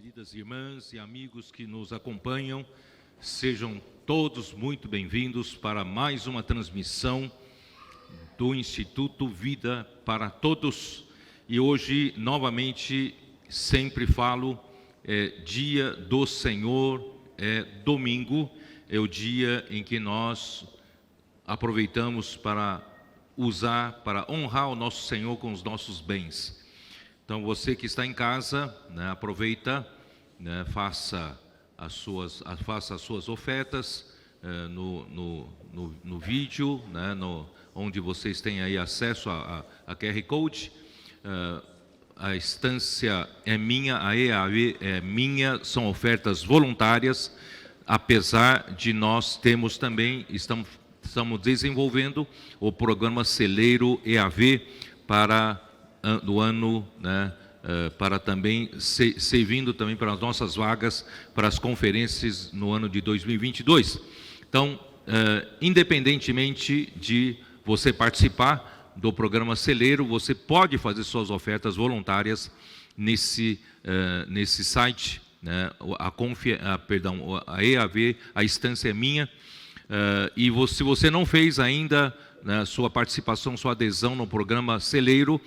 queridas irmãs e amigos que nos acompanham, sejam todos muito bem-vindos para mais uma transmissão do Instituto Vida para Todos. E hoje, novamente, sempre falo, dia do Senhor, domingo, é o dia em que nós aproveitamos para honrar o nosso Senhor com os nossos bens. Então, você que está em casa, aproveita, faça as suas ofertas no vídeo, onde vocês têm aí acesso a QR Code. A estância é minha, a EAV é minha, são ofertas voluntárias, apesar de nós termos também, estamos desenvolvendo o programa Celeiro EAV do ano, para também servindo também para as nossas vagas para as conferências no ano de 2022. Então, independentemente de você participar do programa Celeiro, você pode fazer suas ofertas voluntárias nesse site, a EAV, a estância é minha. E se você não fez ainda sua participação, sua adesão no programa Celeiro,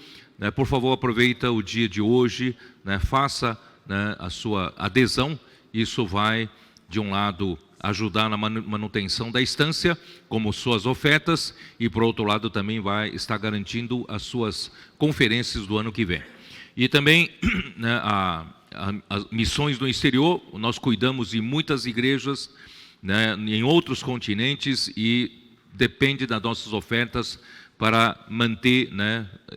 por favor, aproveita o dia de hoje, faça a sua adesão. Isso vai, de um lado, ajudar na manutenção da estância, como suas ofertas, e, por outro lado, também vai estar garantindo as suas conferências do ano que vem. E também, as missões no exterior, nós cuidamos de muitas igrejas, em outros continentes, e depende das nossas ofertas para manter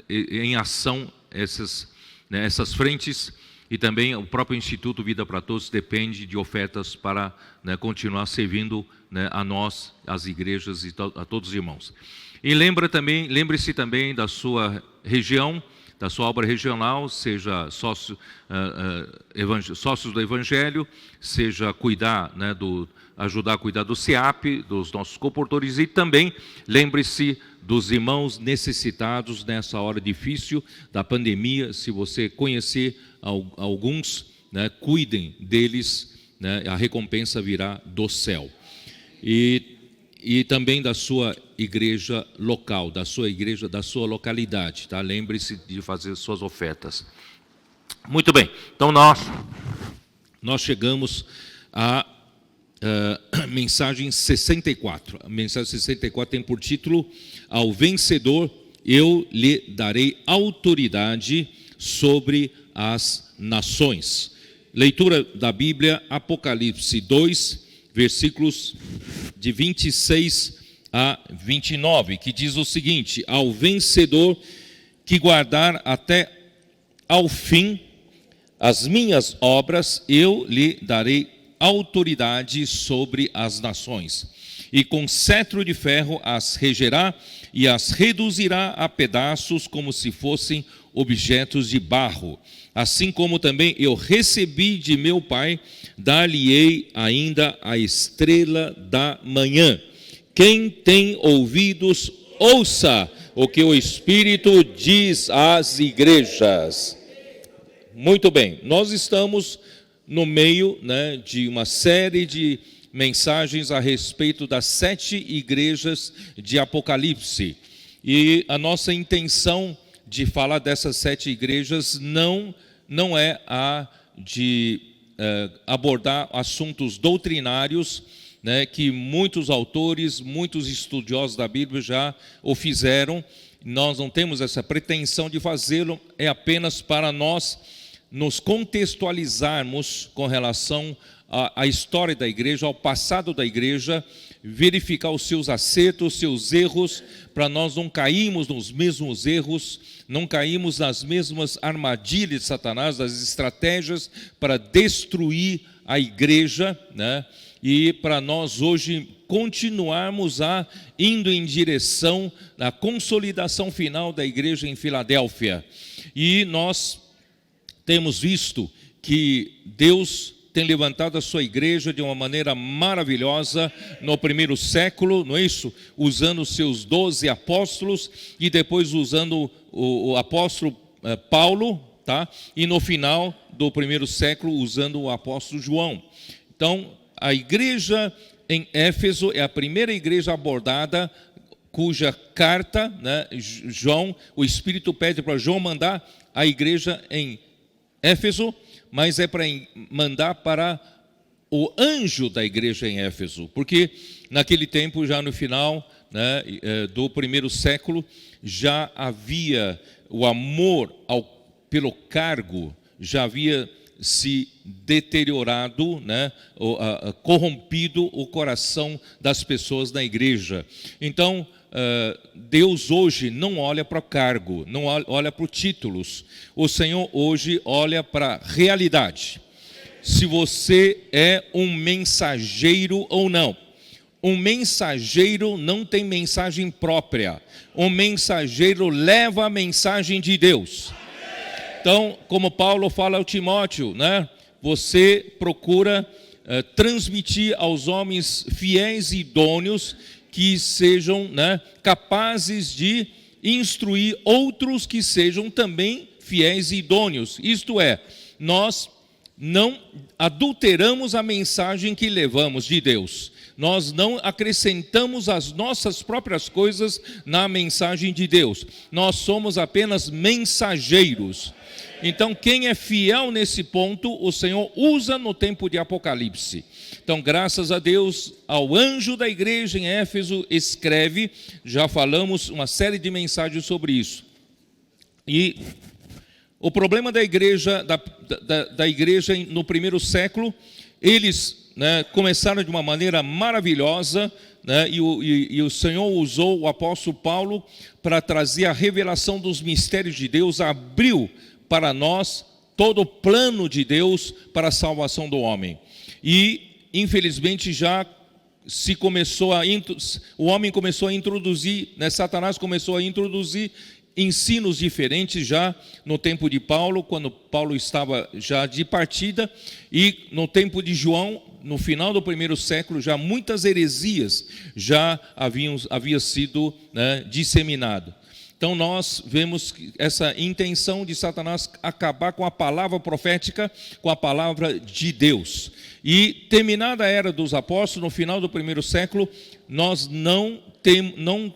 em ação essas frentes, e também o próprio Instituto Vida para Todos depende de ofertas para continuar servindo a nós, as igrejas e a todos os irmãos. E lembre-se também da sua região, da sua obra regional, seja sócios do Evangelho, seja ajudar a cuidar do CEAP, dos nossos comportores, e também lembre-se dos irmãos necessitados nessa hora difícil da pandemia. Se você conhecer alguns, cuidem deles, a recompensa virá do céu. E também da sua igreja local, da sua igreja, da sua localidade, tá? Lembre-se de fazer suas ofertas. Muito bem, então nós chegamos à mensagem 64. A mensagem 64 tem por título: ao vencedor eu lhe darei autoridade sobre as nações. Leitura da Bíblia, Apocalipse 2, versículos de 26 a 29, que diz o seguinte: ao vencedor que guardar até ao fim as minhas obras, eu lhe darei autoridade sobre as nações, e com cetro de ferro as regerá e as reduzirá a pedaços como se fossem objetos de barro. Assim como também eu recebi de meu Pai, dar-lhe-ei ainda a estrela da manhã. Quem tem ouvidos, ouça o que o Espírito diz às igrejas. Muito bem, nós estamos no meio de uma série de mensagens a respeito das 7 igrejas de Apocalipse. E a nossa intenção de falar dessas 7 igrejas não é a de abordar assuntos doutrinários, que muitos autores, muitos estudiosos da Bíblia já o fizeram. Nós não temos essa pretensão de fazê-lo, é apenas para nós nos contextualizarmos com relação à história da igreja, ao passado da igreja, verificar os seus acertos, os seus erros, para nós não cairmos nos mesmos erros, não cairmos nas mesmas armadilhas de Satanás, das estratégias para destruir a igreja, e para nós hoje continuarmos indo em direção da consolidação final da igreja em Filadélfia. E nós temos visto que Deus tem levantado a sua igreja de uma maneira maravilhosa no primeiro século, não é isso? Usando os seus 12 apóstolos e depois usando o apóstolo Paulo, tá? E no final do primeiro século, usando o apóstolo João. Então, a igreja em Éfeso é a primeira igreja abordada, cuja carta, né, João, o Espírito pede para João mandar a igreja em Éfeso, mas é para mandar para o anjo da igreja em Éfeso, porque naquele tempo, já no final, né, do primeiro século, já havia o amor pelo cargo, já havia se deteriorado, né, corrompido o coração das pessoas da igreja. Então, Deus hoje não olha para o cargo, não olha para os títulos. O Senhor hoje olha para a realidade. Se você é um mensageiro ou não. Um mensageiro não tem mensagem própria. Um mensageiro leva a mensagem de Deus. Então, como Paulo fala ao Timóteo, né, você procura transmitir aos homens fiéis e idôneos que sejam, né, capazes de instruir outros que sejam também fiéis e idôneos. Isto é, nós não adulteramos a mensagem que levamos de Deus. Nós não acrescentamos as nossas próprias coisas na mensagem de Deus. Nós somos apenas mensageiros. Então, quem é fiel nesse ponto, o Senhor usa no tempo de Apocalipse. Então, graças a Deus, ao anjo da igreja em Éfeso, escreve, já falamos uma série de mensagens sobre isso. E o problema da igreja, da igreja no primeiro século, eles, né, começaram de uma maneira maravilhosa, né, e o Senhor usou o apóstolo Paulo para trazer a revelação dos mistérios de Deus, abriu para nós todo o plano de Deus para a salvação do homem. E, infelizmente, já o homem começou a introduzir, né, Satanás começou a introduzir ensinos diferentes já no tempo de Paulo, quando Paulo estava já de partida, e no tempo de João, no final do primeiro século, já muitas heresias já havia sido, né, disseminado. Então nós vemos essa intenção de Satanás acabar com a palavra profética, com a palavra de Deus. E terminada a era dos apóstolos, no final do primeiro século, nós não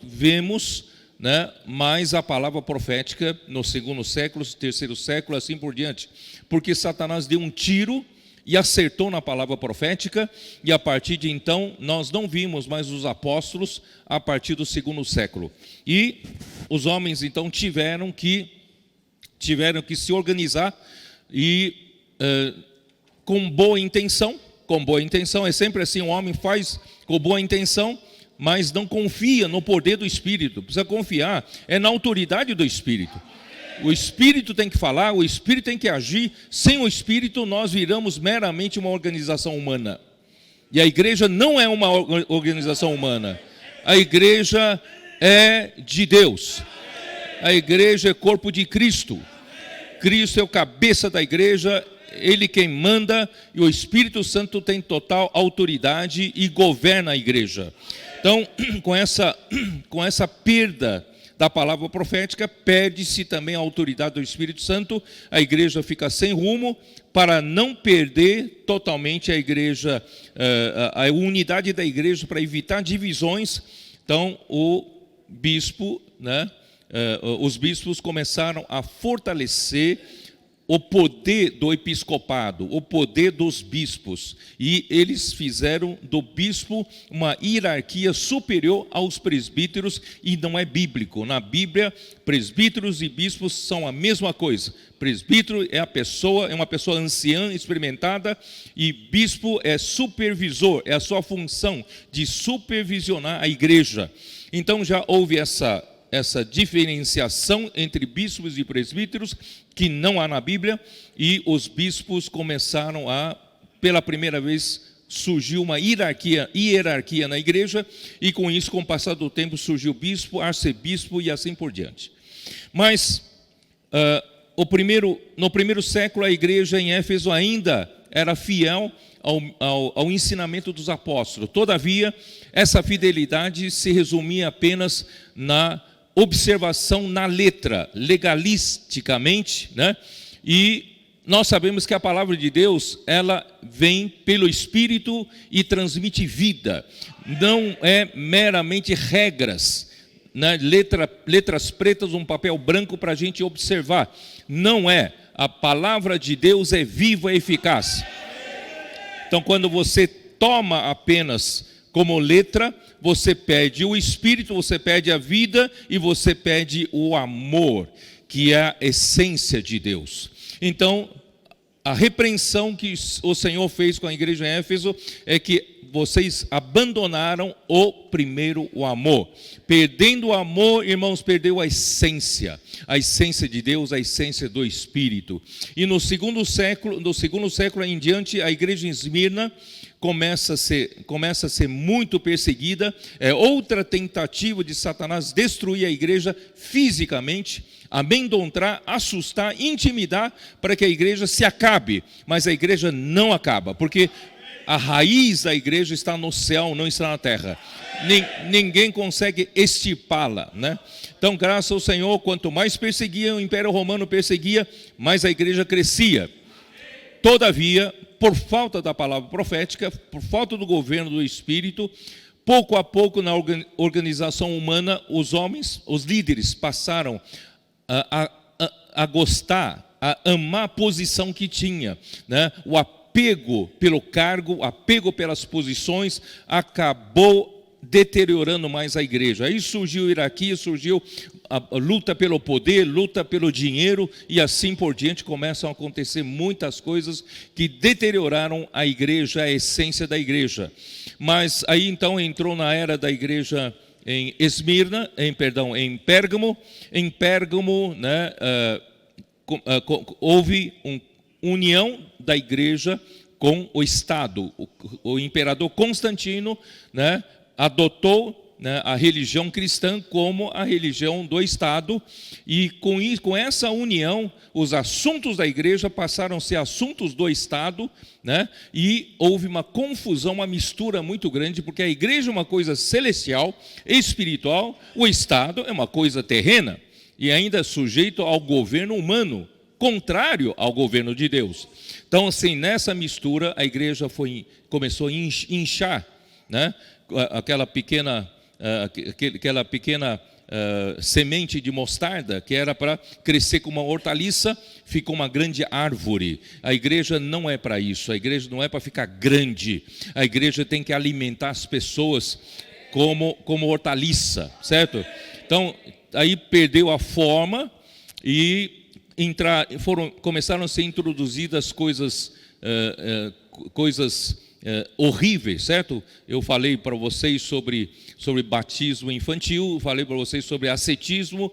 vemos, né, mais a palavra profética no segundo século, terceiro século, assim por diante. Porque Satanás deu um tiro e acertou na palavra profética, e a partir de então nós não vimos mais os apóstolos a partir do segundo século. E os homens então tiveram que se organizar e com boa intenção, é sempre assim, um homem faz com boa intenção, mas não confia no poder do Espírito. Precisa confiar na autoridade do Espírito. O Espírito tem que falar, o Espírito tem que agir. Sem o Espírito, nós viramos meramente uma organização humana. E a igreja não é uma organização humana. A igreja é de Deus. A igreja é corpo de Cristo. Cristo é o cabeça da igreja, Ele quem manda, e o Espírito Santo tem total autoridade e governa a igreja. Então, com essa perda da palavra profética, perde-se também a autoridade do Espírito Santo, a igreja fica sem rumo. Para não perder totalmente a igreja, a unidade da igreja, para evitar divisões, então os bispos começaram a fortalecer o poder do episcopado, o poder dos bispos, e eles fizeram do bispo uma hierarquia superior aos presbíteros, e não é bíblico. Na Bíblia, presbíteros e bispos são a mesma coisa. Presbítero é uma pessoa anciã, experimentada, e bispo é supervisor, é a sua função de supervisionar a igreja. Então já houve essa diferenciação entre bispos e presbíteros, que não há na Bíblia, e os bispos começaram pela primeira vez, surgiu uma hierarquia na igreja, e com isso, com o passar do tempo, surgiu bispo, arcebispo e assim por diante. Mas, no primeiro século, a igreja em Éfeso ainda era fiel ao ensinamento dos apóstolos. Todavia, essa fidelidade se resumia apenas na observação na letra, legalisticamente, né? E nós sabemos que a palavra de Deus, ela vem pelo Espírito e transmite vida. Não é meramente regras, né? Letras pretas, um papel branco para a gente observar. Não é. A palavra de Deus é viva e eficaz. Então, quando você toma apenas como letra, você perde o Espírito, você perde a vida e você perde o amor, que é a essência de Deus. Então, a repreensão que o Senhor fez com a igreja em Éfeso é que vocês abandonaram o amor. Perdendo o amor, irmãos, perdeu a essência de Deus, a essência do Espírito. E no segundo século em diante, a igreja em Esmirna começa a ser muito perseguida. É outra tentativa de Satanás destruir a igreja fisicamente, amedrontar, assustar, intimidar, para que a igreja se acabe. Mas a igreja não acaba, porque a raiz da igreja está no céu, não está na terra. Ninguém consegue extirpá-la, né? Então, graças ao Senhor, quanto mais perseguia, o Império Romano perseguia, mais a igreja crescia. Todavia, por falta da palavra profética, por falta do governo do Espírito, pouco a pouco na organização humana, os homens, os líderes, passaram a gostar, a amar a posição que tinha, né? O apego pelo cargo, o apego pelas posições, acabou deteriorando mais a igreja. Aí surgiu a hierarquia, surgiu a luta pelo poder, luta pelo dinheiro, e assim por diante começam a acontecer muitas coisas que deterioraram a igreja, a essência da igreja. Mas aí então entrou na era da igreja em Esmirna, em Pérgamo. Em Pérgamo, né, houve uma união da igreja com o Estado. O imperador Constantino, né, adotou, né, a religião cristã como a religião do Estado, e com essa união, os assuntos da igreja passaram a ser assuntos do Estado, né, e houve uma confusão, uma mistura muito grande, porque a igreja é uma coisa celestial, espiritual, o Estado é uma coisa terrena, e ainda sujeito ao governo humano, contrário ao governo de Deus. Então, assim, nessa mistura, a igreja começou a inchar, né, aquela pequena semente de mostarda, que era para crescer como uma hortaliça, ficou uma grande árvore. A igreja não é para isso, a igreja não é para ficar grande, a igreja tem que alimentar as pessoas como hortaliça, certo? Então, aí perdeu a forma e começaram a ser introduzidas coisas horríveis, certo? Eu falei para vocês sobre batismo infantil, falei para vocês sobre ascetismo,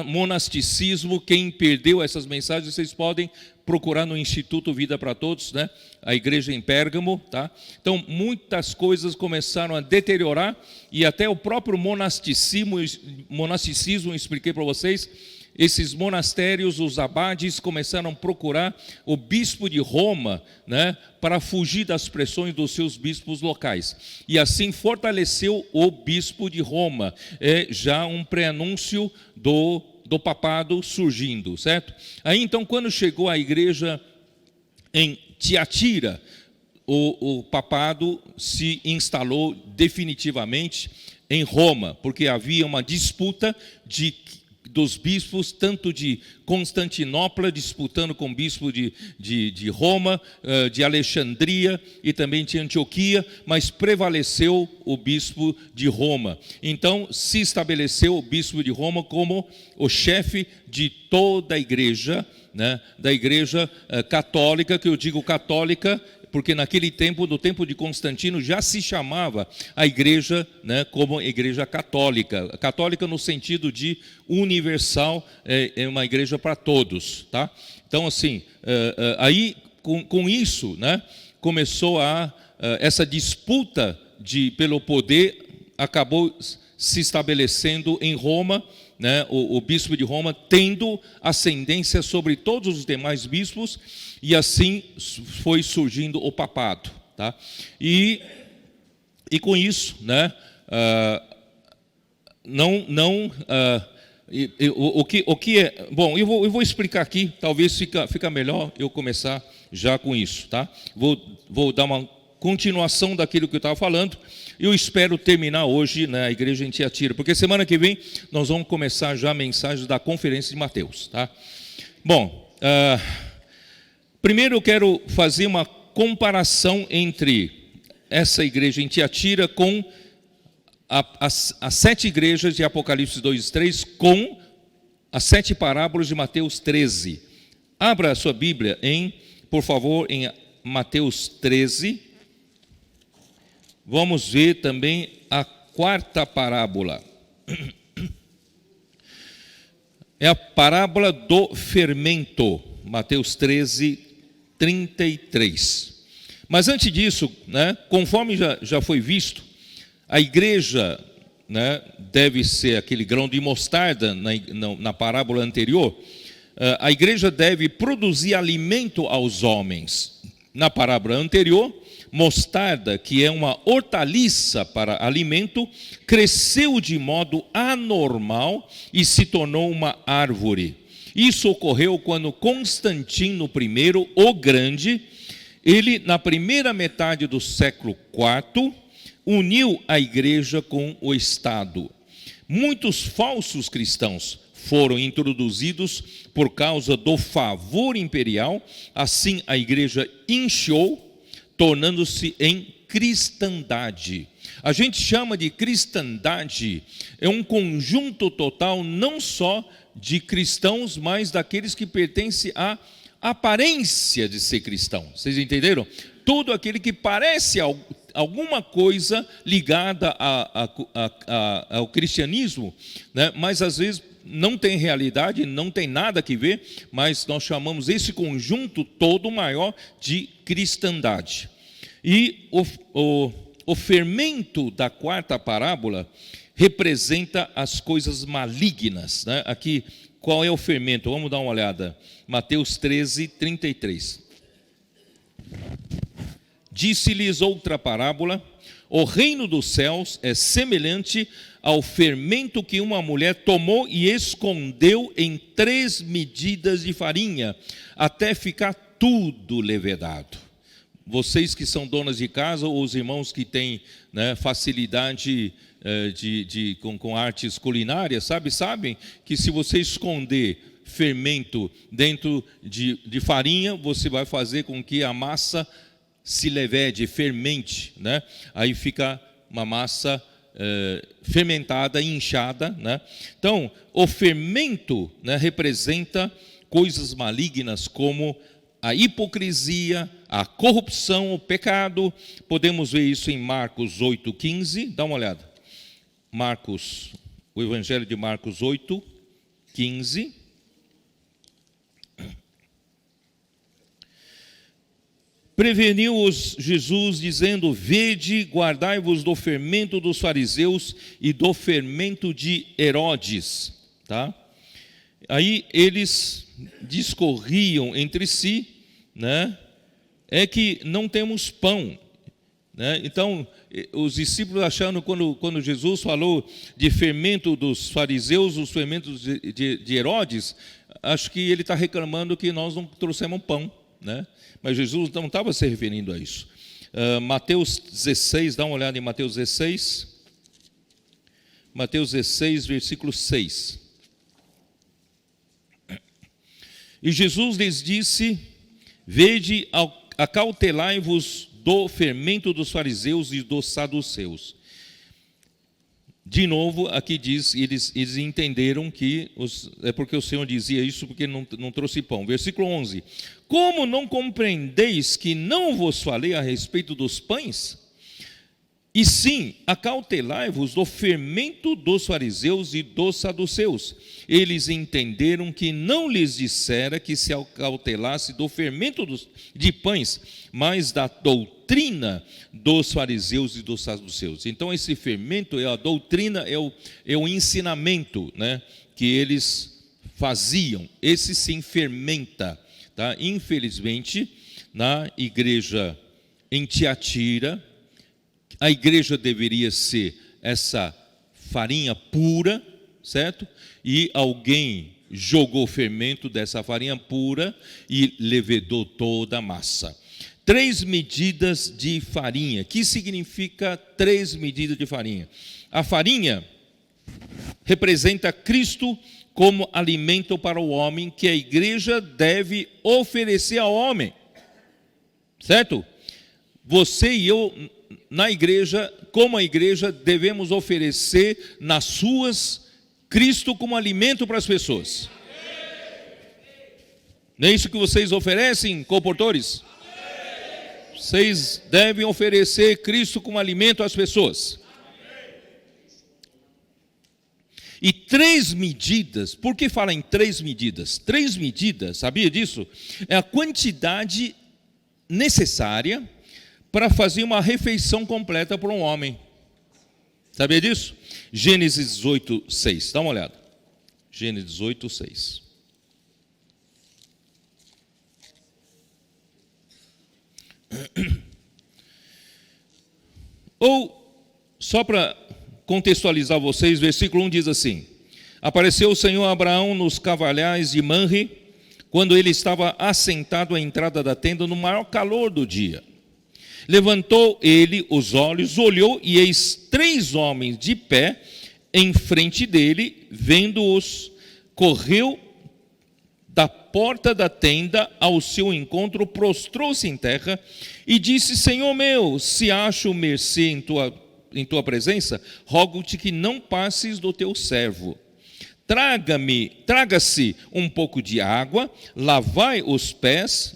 monasticismo. Quem perdeu essas mensagens, vocês podem procurar no Instituto Vida para Todos, né? A igreja em Pérgamo, tá? Então, muitas coisas começaram a deteriorar, e até o próprio monasticismo, expliquei para vocês. Esses monastérios, os abades, começaram a procurar o bispo de Roma, né, para fugir das pressões dos seus bispos locais. E assim fortaleceu o bispo de Roma. É já um pré-anúncio do papado surgindo, certo? Aí então, quando chegou a igreja em Tiatira, o papado se instalou definitivamente em Roma, porque havia uma disputa dos bispos, tanto de Constantinopla, disputando com o bispo de Roma, de Alexandria e também de Antioquia, mas prevaleceu o bispo de Roma. Então, se estabeleceu o bispo de Roma como o chefe de toda a igreja, né, da igreja católica, que eu digo católica, porque naquele tempo, no tempo de Constantino, já se chamava a igreja, né, como igreja católica. Católica no sentido de universal, é uma igreja para todos, tá? Então, assim, aí com isso, né, começou essa disputa pelo poder, acabou se estabelecendo em Roma, né, o bispo de Roma tendo ascendência sobre todos os demais bispos, e assim foi surgindo o papado, tá? E com isso, né, O que é... Bom, eu vou explicar aqui, talvez fica melhor eu começar já com isso, tá? Vou dar uma continuação daquilo que eu estava falando. Eu espero terminar hoje na igreja em Tiatira, porque semana que vem nós vamos começar já a mensagem da conferência de Mateus, tá? Bom, primeiro eu quero fazer uma comparação entre essa igreja em Tiatira com as 7 igrejas de Apocalipse 2 e 3 com as 7 parábolas de Mateus 13. Abra a sua Bíblia, por favor, em Mateus 13. Vamos ver também a 4ª parábola. É a parábola do fermento, Mateus 13, 33. Mas antes disso, né, conforme já foi visto, a igreja, né, deve ser aquele grão de mostarda na parábola anterior. A igreja deve produzir alimento aos homens. Na parábola anterior, mostarda, que é uma hortaliça para alimento, cresceu de modo anormal e se tornou uma árvore. Isso ocorreu quando Constantino I, o Grande, ele, na primeira metade do século IV, uniu a igreja com o Estado. Muitos falsos cristãos foram introduzidos por causa do favor imperial. Assim, a igreja inchou, tornando-se em cristandade. A gente chama de cristandade, é um conjunto total não só de cristãos, mas daqueles que pertencem à aparência de ser cristão. Vocês entenderam? Todo aquele que parece alguma coisa ligada ao cristianismo, né? Mas às vezes não tem realidade, não tem nada que ver, mas nós chamamos esse conjunto todo maior de cristandade. E o fermento da 4ª parábola representa as coisas malignas, né? Aqui, qual é o fermento? Vamos dar uma olhada. Mateus 13, 33. Disse-lhes outra parábola: o reino dos céus é semelhante ao fermento que uma mulher tomou e escondeu em 3 medidas de farinha, até ficar tudo levedado. Vocês que são donas de casa, ou os irmãos que têm, né, facilidade com artes culinárias, sabem que se você esconder fermento dentro de farinha, você vai fazer com que a massa se levede, fermente, né? Aí fica uma massa fermentada, inchada, né? Então, o fermento, né, representa coisas malignas como a hipocrisia, a corrupção, o pecado. Podemos ver isso em Marcos 8,15. Dá uma olhada. O Evangelho de Marcos 8,15. Preveniu-os Jesus, dizendo: vede, guardai-vos do fermento dos fariseus e do fermento de Herodes. Tá? Aí eles discorriam entre si, né? É que não temos pão, né? Então, os discípulos acharam, quando Jesus falou de fermento dos fariseus, os fermentos de Herodes, acho que ele está reclamando que nós não trouxemos pão, né? Mas Jesus não estava se referindo a isso. Mateus 16, dá uma olhada em Mateus 16. Mateus 16, versículo 6. E Jesus lhes disse: vede, acautelai-vos do fermento dos fariseus e dos saduceus. De novo, aqui diz, eles entenderam que é porque o Senhor dizia isso, porque não trouxe pão. Versículo 11. Como não compreendeis que não vos falei a respeito dos pães? E sim, acautelai-vos do fermento dos fariseus e dos saduceus. Eles entenderam que não lhes dissera que se acautelasse do fermento de pães, mas da doutrina dos fariseus e dos saduceus. Então esse fermento, a doutrina, é o ensinamento, né, que eles faziam. Esse sim fermenta. Tá? Infelizmente, na igreja em Tiatira, a igreja deveria ser essa farinha pura, certo? E alguém jogou fermento dessa farinha pura e levedou toda a massa. 3 medidas de farinha. O que significa 3 medidas de farinha? A farinha representa Cristo como alimento para o homem, que a igreja deve oferecer ao homem, certo? Você e eu, na igreja, como a igreja, devemos oferecer nas ruas Cristo como alimento para as pessoas. Não é isso que vocês oferecem, comportores? Vocês devem oferecer Cristo como alimento às pessoas. E 3 medidas, por que fala em 3 medidas? 3 medidas, sabia disso? É a quantidade necessária para fazer uma refeição completa para um homem. Sabia disso? Gênesis 18, 6. Dá uma olhada. Gênesis 18, 6. Ou, só para contextualizar vocês, versículo 1 diz assim: apareceu o Senhor a Abraão nos cavalhais de Manre, quando ele estava assentado à entrada da tenda no maior calor do dia. Levantou ele os olhos, olhou, e eis 3 homens de pé em frente dele. Vendo-os, correu da porta da tenda ao seu encontro, prostrou-se em terra e disse: Senhor meu, se acho mercê em tua presença, rogo-te que não passes do teu servo. Traga-se um pouco de água, lavai os pés,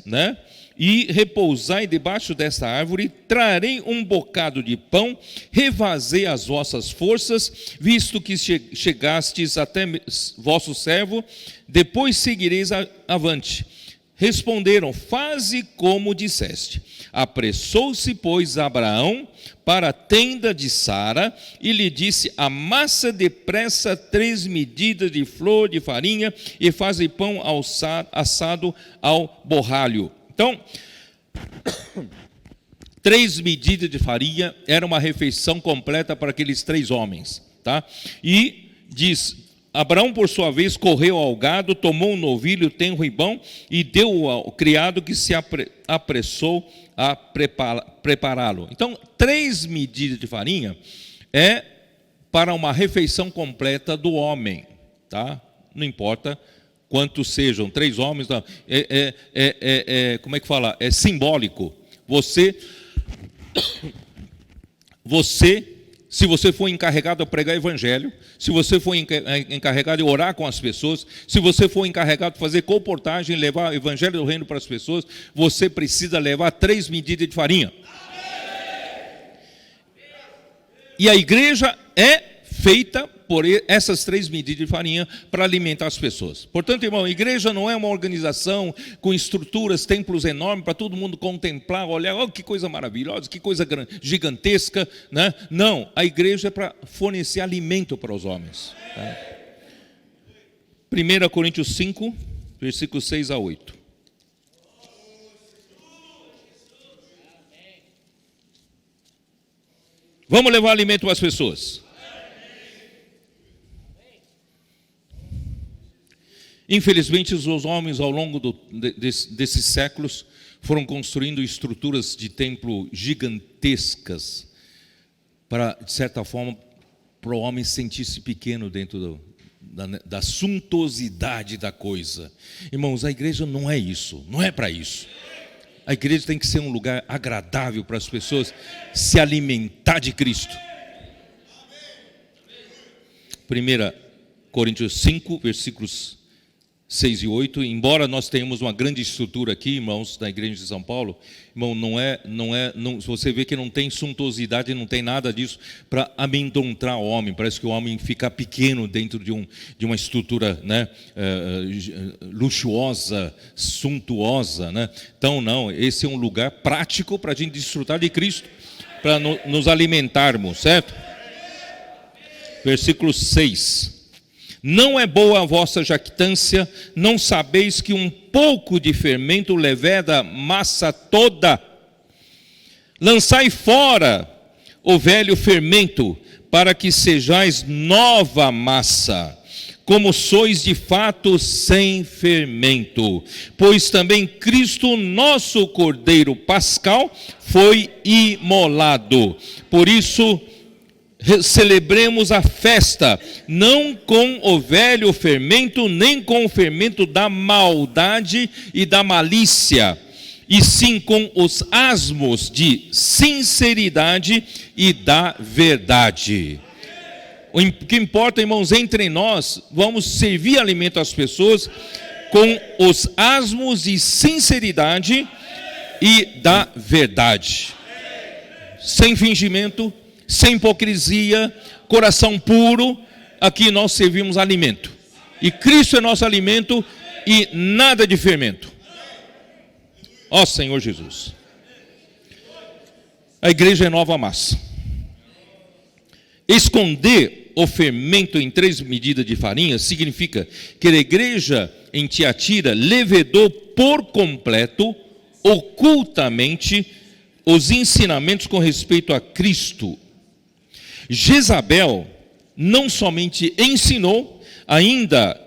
e repousai debaixo desta árvore. Trarei um bocado de pão, revazei as vossas forças, visto que chegastes até vosso servo, depois seguireis avante. Responderam: faze como disseste. Apressou-se, pois, Abraão para a tenda de Sara e lhe disse: amassa depressa 3 medidas de flor de farinha e faze pão assado ao borralho. Então, 3 medidas de farinha era uma refeição completa para aqueles 3 homens, tá? E diz: Abraão, por sua vez, correu ao gado, tomou um novilho tenro e bom e deu ao criado, que se apressou a prepará-lo. Então, 3 medidas de farinha é para uma refeição completa do homem, tá? Não importa quantos sejam, 3 homens, não. Como é que fala? É simbólico. Você, se você for encarregado a pregar o evangelho, se você for encarregado de orar com as pessoas, se você for encarregado de fazer comportagem, levar o evangelho do reino para as pessoas, você precisa levar 3 medidas de farinha. E a igreja é feita por essas 3 medidas de farinha para alimentar as pessoas. Portanto, irmão, a igreja não é uma organização com estruturas, templos enormes para todo mundo contemplar, olhar, oh, que coisa maravilhosa, que coisa gigantesca, né? Não, a igreja é para fornecer alimento para os homens. Tá? 1 Coríntios 5, versículos 6 a 8. Vamos levar alimento para as pessoas. Infelizmente, os homens, ao longo desses séculos, foram construindo estruturas de templo gigantescas para, de certa forma, para o homem sentir-se pequeno dentro da suntuosidade da coisa. Irmãos, a igreja não é isso, não é para isso. A igreja tem que ser um lugar agradável para as pessoas se alimentar de Cristo. 1 Coríntios 5, versículos 6 e 8, embora nós tenhamos uma grande estrutura aqui, irmãos, da igreja de São Paulo, irmão, se você vê que não tem suntuosidade, não tem nada disso para amedrontar o homem. Parece que o homem fica pequeno dentro de uma estrutura, luxuosa, suntuosa, Então, não, esse é um lugar prático para a gente desfrutar de Cristo, para nos alimentarmos, certo? Versículo 6. Não é boa a vossa jactância, não sabeis que um pouco de fermento leveda a massa toda? Lançai fora o velho fermento, para que sejais nova massa, como sois de fato sem fermento. Pois também Cristo, nosso Cordeiro Pascal, foi imolado. Por isso, celebremos a festa, não com o velho fermento, nem com o fermento da maldade e da malícia, e sim com os asmos de sinceridade e da verdade. O que importa, irmãos, entre nós, vamos servir alimento às pessoas com os asmos de sinceridade e da verdade. Sem fingimento, sem hipocrisia, coração puro, aqui nós servimos alimento. E Cristo é nosso alimento e nada de fermento. Ó Senhor Jesus. A igreja é nova massa. Esconder o fermento em 3 medidas de farinha significa que a igreja em Tiatira levedou por completo, ocultamente, os ensinamentos com respeito a Cristo. Jezabel não somente ensinou, ainda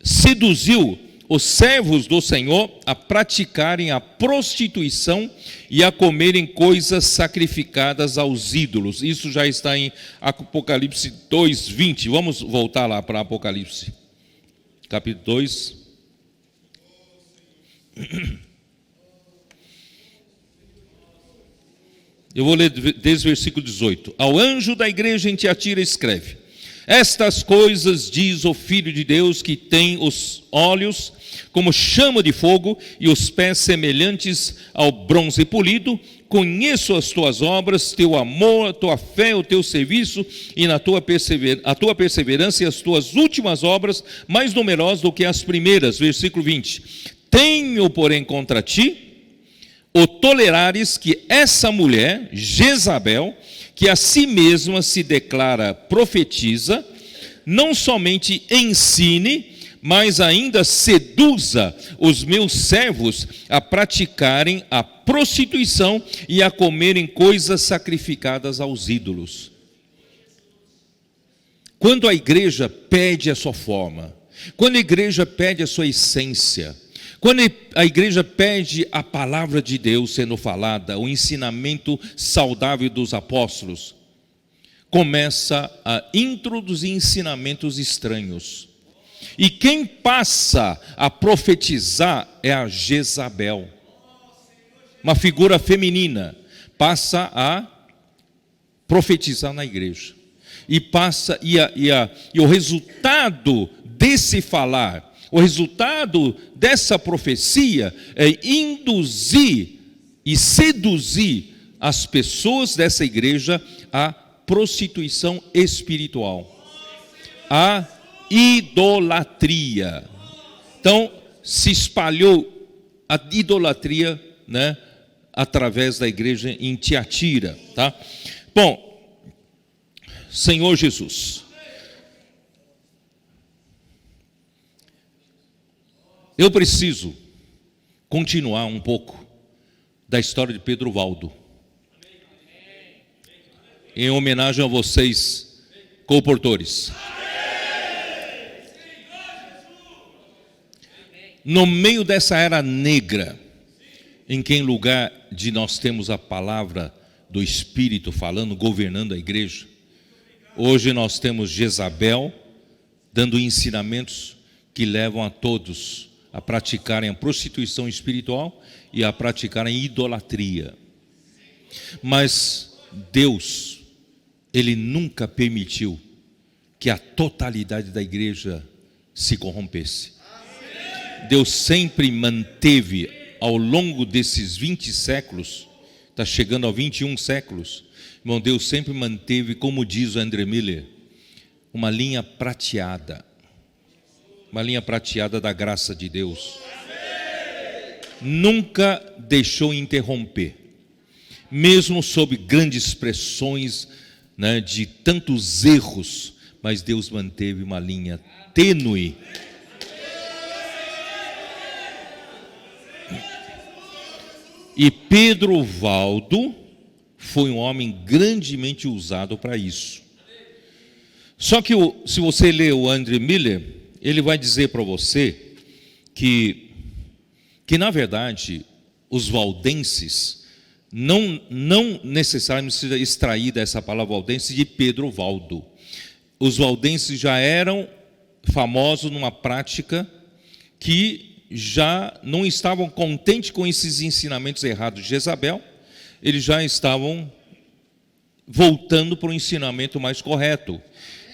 seduziu os servos do Senhor a praticarem a prostituição e a comerem coisas sacrificadas aos ídolos. Isso já está em Apocalipse 2:20. Vamos voltar lá para Apocalipse, capítulo 2. Eu vou ler desde o versículo 18. Ao anjo da igreja em Tiatira escreve: estas coisas diz o Filho de Deus, que tem os olhos como chama de fogo e os pés semelhantes ao bronze polido. Conheço as tuas obras, teu amor, a tua fé, o teu serviço e a tua perseverança e as tuas últimas obras, mais numerosas do que as primeiras. Versículo 20. Tenho, porém, contra ti o tolerares que essa mulher, Jezabel, que a si mesma se declara profetiza, não somente ensine, mas ainda seduza os meus servos a praticarem a prostituição e a comerem coisas sacrificadas aos ídolos. Quando a igreja pede a sua forma, quando a igreja pede a sua essência, quando a igreja pede a palavra de Deus sendo falada, o ensinamento saudável dos apóstolos, começa a introduzir ensinamentos estranhos. E quem passa a profetizar é a Jezabel, uma figura feminina, passa a profetizar na igreja. E o resultado desse falar, o resultado dessa profecia é induzir e seduzir as pessoas dessa igreja à prostituição espiritual, à idolatria. Então, se espalhou a idolatria, né, através da igreja em Tiatira, tá? Bom, Senhor Jesus, eu preciso continuar um pouco da história de Pedro Valdo, em homenagem a vocês, colportores. No meio dessa era negra, em que em lugar de nós temos a palavra do Espírito falando, governando a igreja, hoje nós temos Jezabel dando ensinamentos que levam a todos a praticarem a prostituição espiritual e a praticarem idolatria. Mas Deus, Ele nunca permitiu que a totalidade da igreja se corrompesse. Deus sempre manteve, ao longo desses 20 séculos, está chegando a 21 séculos, irmão, Deus sempre manteve, como diz o André Miller, uma linha prateada da graça de Deus. Nunca deixou interromper, mesmo sob grandes pressões, né, de tantos erros, mas Deus manteve uma linha tênue. E Pedro Valdo foi um homem grandemente usado para isso. Só que se você ler o André Miller, ele vai dizer para você que na verdade os valdenses não necessariamente se extrair dessa palavra valdense de Pedro Valdo. Os valdenses já eram famosos numa prática que já não estavam contentes com esses ensinamentos errados de Jezabel, eles já estavam voltando para o ensinamento mais correto.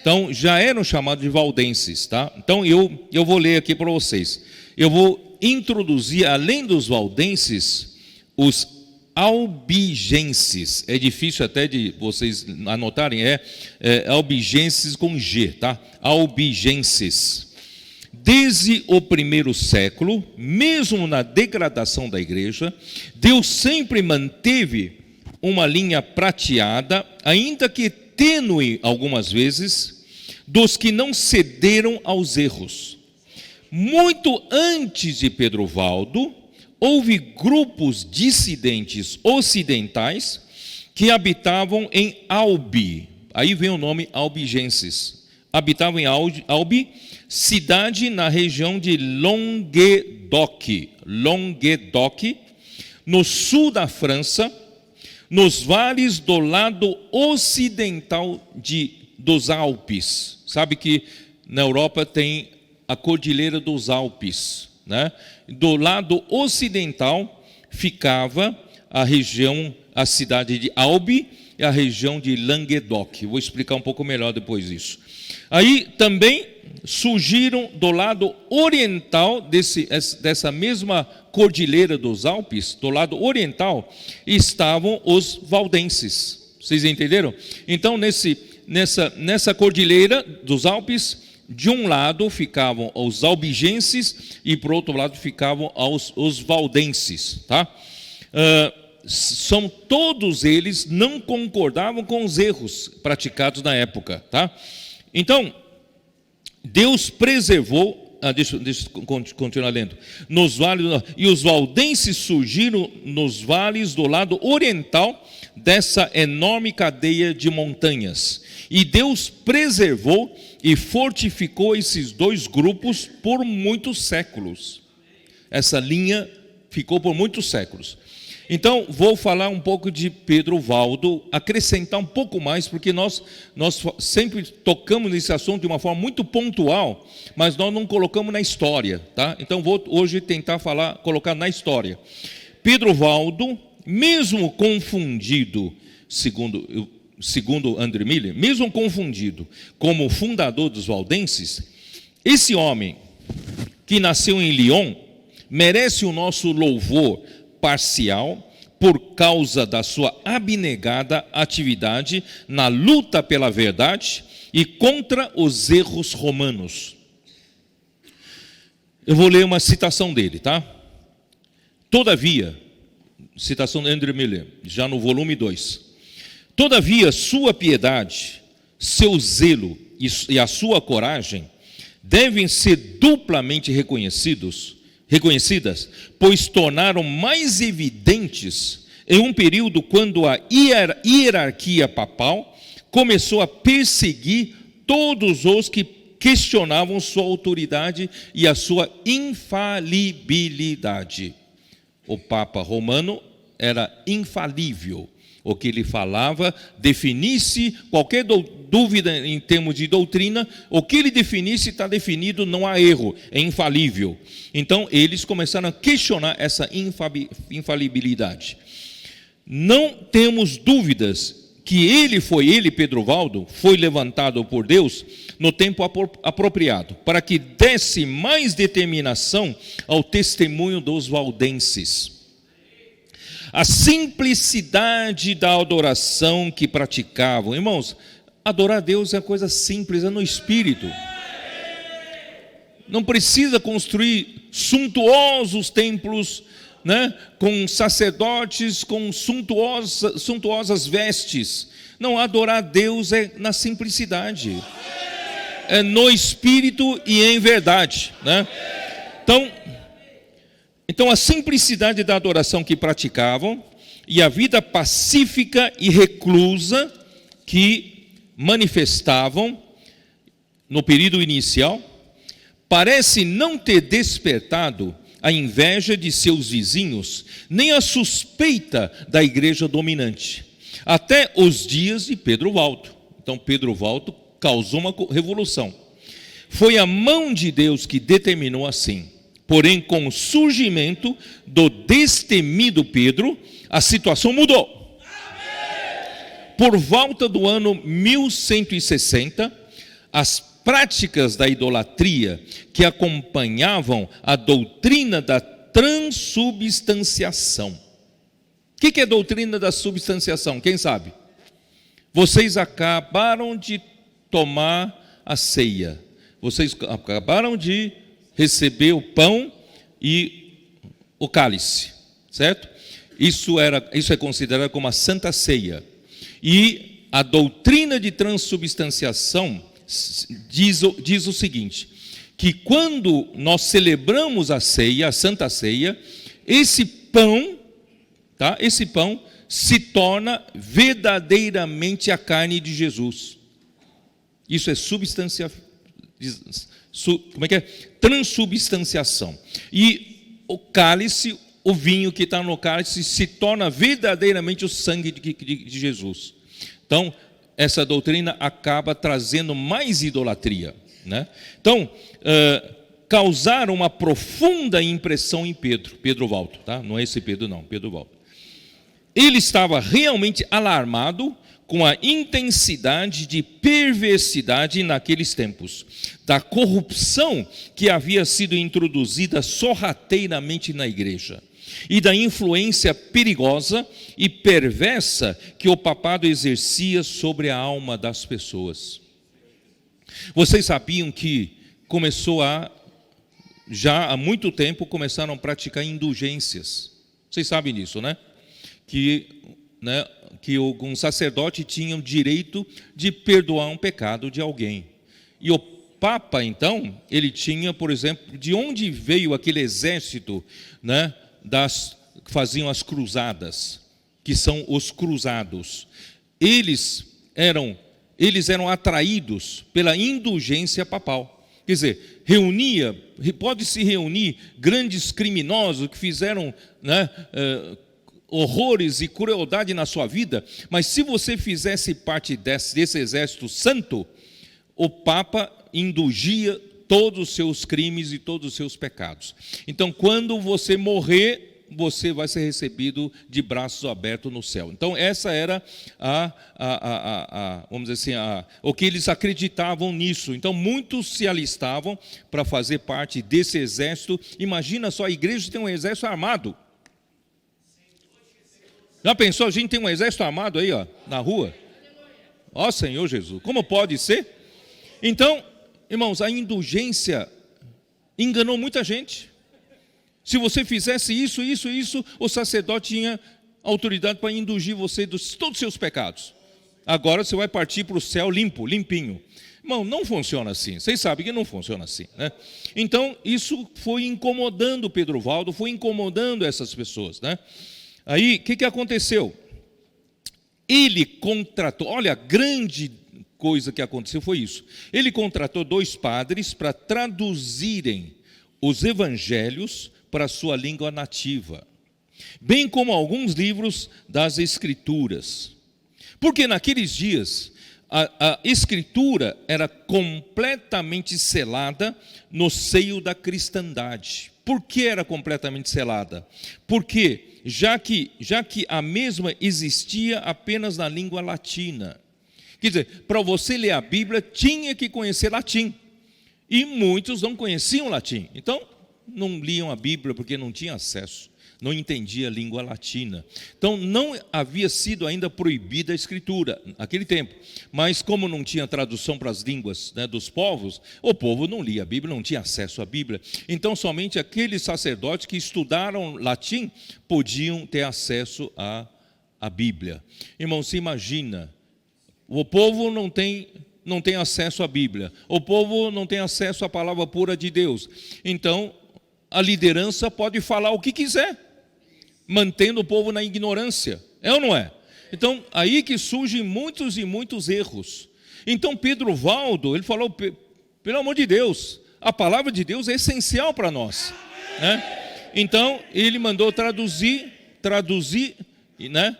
Então, já eram chamados de valdenses, tá? Então, eu vou ler aqui para vocês. Eu vou introduzir, além dos valdenses, os albigenses. É difícil até de vocês anotarem, albigenses com G, tá? Albigenses. Desde o primeiro século, mesmo na degradação da igreja, Deus sempre manteve uma linha prateada, ainda que tênue algumas vezes, dos que não cederam aos erros. Muito antes de Pedro Valdo, houve grupos dissidentes ocidentais que habitavam em Albi. Aí vem o nome albigenses. Habitavam em Albi, cidade na região de Languedoc, no sul da França, nos vales do lado ocidental dos Alpes. Sabe que na Europa tem a Cordilheira dos Alpes, né? Do lado ocidental ficava a cidade de Albi e a região de Languedoc. Vou explicar um pouco melhor depois disso. Aí também surgiram do lado oriental dessa mesma Cordilheira dos Alpes, do lado oriental, estavam os valdenses. Vocês entenderam? Então, nessa Cordilheira dos Alpes, de um lado ficavam os albigenses e, por outro lado, ficavam os valdenses. Tá? Todos eles não concordavam com os erros praticados na época. Tá? Então, Deus preservou, deixa eu continuar lendo, nos vales, e os valdenses surgiram nos vales do lado oriental dessa enorme cadeia de montanhas. E Deus preservou e fortificou esses dois grupos por muitos séculos. Essa linha ficou por muitos séculos. Então, vou falar um pouco de Pedro Valdo, acrescentar um pouco mais, porque nós sempre tocamos nesse assunto de uma forma muito pontual, mas nós não colocamos na história, tá? Então, vou hoje tentar colocar na história. Pedro Valdo, mesmo confundido, segundo André Miller, mesmo confundido como fundador dos valdenses, esse homem que nasceu em Lyon merece o nosso louvor parcial por causa da sua abnegada atividade na luta pela verdade e contra os erros romanos. Eu vou ler uma citação dele, tá? Todavia, citação de André Miller, já no volume 2. Todavia, sua piedade, seu zelo e a sua coragem devem ser duplamente reconhecidas, pois tornaram mais evidentes em um período quando a hierarquia papal começou a perseguir todos os que questionavam sua autoridade e a sua infalibilidade. O Papa Romano era infalível. O que ele falava, definisse qualquer dúvida em termos de doutrina, o que ele definisse está definido, não há erro, é infalível. Então, eles começaram a questionar essa infalibilidade. Não temos dúvidas que ele, Pedro Valdo, foi levantado por Deus no tempo apropriado, para que desse mais determinação ao testemunho dos valdenses. A simplicidade da adoração que praticavam. Irmãos, adorar a Deus é coisa simples, é no Espírito. Não precisa construir suntuosos templos, né, com sacerdotes, com suntuosas vestes. Não, adorar a Deus é na simplicidade. É no Espírito e em verdade, né? Então, a simplicidade da adoração que praticavam e a vida pacífica e reclusa que manifestavam no período inicial, parece não ter despertado a inveja de seus vizinhos, nem a suspeita da igreja dominante, até os dias de Pedro Valdo. Então Pedro Valdo causou uma revolução. Foi a mão de Deus que determinou assim. Porém, com o surgimento do destemido Pedro, a situação mudou. Por volta do ano 1160, as práticas da idolatria que acompanhavam a doutrina da transubstanciação. O que é a doutrina da substanciação? Quem sabe? Vocês acabaram de tomar a ceia. Vocês acabaram de receber o pão e o cálice, certo? Isso é considerado como a Santa Ceia. E a doutrina de transubstanciação diz o seguinte, que quando nós celebramos a ceia, a Santa Ceia, esse pão se torna verdadeiramente a carne de Jesus. Isso é transubstanciação. E o cálice, o vinho que está no cálice, se torna verdadeiramente o sangue de Jesus. Então, essa doutrina acaba trazendo mais idolatria, né? Então, causaram uma profunda impressão em Pedro Valdo, tá? Não é esse Pedro não, Pedro Valdo. Ele estava realmente alarmado com a intensidade de perversidade naqueles tempos, da corrupção que havia sido introduzida sorrateiramente na igreja, e da influência perigosa e perversa que o papado exercia sobre a alma das pessoas. Vocês sabiam que já há muito tempo começaram a praticar indulgências. Vocês sabem disso, né? Que um sacerdote tinha o direito de perdoar um pecado de alguém. E o Papa, então, ele tinha, por exemplo, de onde veio aquele exército, né, que faziam as cruzadas, que são os cruzados. Eles eram atraídos pela indulgência papal. Quer dizer, pode-se reunir grandes criminosos que fizeram, né, horrores e crueldade na sua vida, mas se você fizesse parte desse exército santo, o Papa indulgia todos os seus crimes e todos os seus pecados. Então, quando você morrer, você vai ser recebido de braços abertos no céu. Então, essa era vamos dizer assim, o que eles acreditavam nisso. Então, muitos se alistavam para fazer parte desse exército. Imagina só, a igreja tem um exército armado. Já pensou, a gente tem um exército armado aí, ó, na rua? Ó Senhor Jesus, como pode ser? Então, irmãos, a indulgência enganou muita gente. Se você fizesse isso, o sacerdote tinha autoridade para indulgir você de todos os seus pecados. Agora você vai partir para o céu limpinho. Irmão, não funciona assim. Vocês sabem que não funciona assim, né? Então, isso foi incomodando Pedro Valdo, foi incomodando essas pessoas, né? Aí, o que aconteceu? Ele contratou, olha, a grande coisa que aconteceu foi isso. Ele contratou 2 padres para traduzirem os evangelhos para a sua língua nativa, bem como alguns livros das Escrituras. Porque naqueles dias, a Escritura era completamente selada no seio da cristandade. Por que era completamente selada? Porque já que a mesma existia apenas na língua latina. Quer dizer, para você ler a Bíblia, tinha que conhecer latim. E muitos não conheciam latim. Então, não liam a Bíblia porque não tinham acesso. Não entendia a língua latina. Então, não havia sido ainda proibida a escritura naquele tempo. Mas como não tinha tradução para as línguas, né, dos povos, o povo não lia a Bíblia, não tinha acesso à Bíblia. Então, somente aqueles sacerdotes que estudaram latim podiam ter acesso à Bíblia. Irmão, se imagina, o povo não tem acesso à Bíblia. O povo não tem acesso à palavra pura de Deus. Então, a liderança pode falar o que quiser, mantendo o povo na ignorância. É ou não é? Então, aí que surgem muitos e muitos erros. Então, Pedro Valdo, ele falou, Pelo amor de Deus, a palavra de Deus é essencial para nós, né? Então, ele mandou traduzir, né?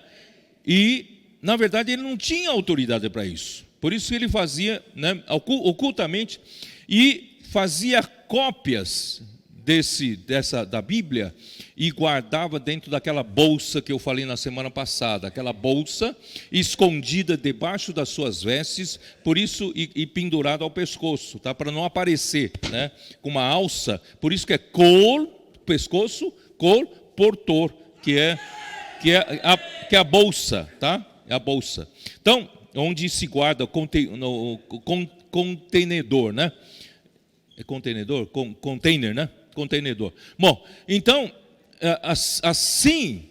E, na verdade, ele não tinha autoridade para isso. Por isso ele fazia, né, ocultamente, e fazia cópias da Bíblia e guardava dentro daquela bolsa que eu falei na semana passada, aquela bolsa escondida debaixo das suas vestes, por isso e pendurada ao pescoço, tá? Para não aparecer, né, com uma alça. Por isso que é pescoço, portor, que é a bolsa, tá? É a bolsa. Então, onde se guarda no contenedor, né? É contenedor? Container, né? Contenedor. Bom, então, assim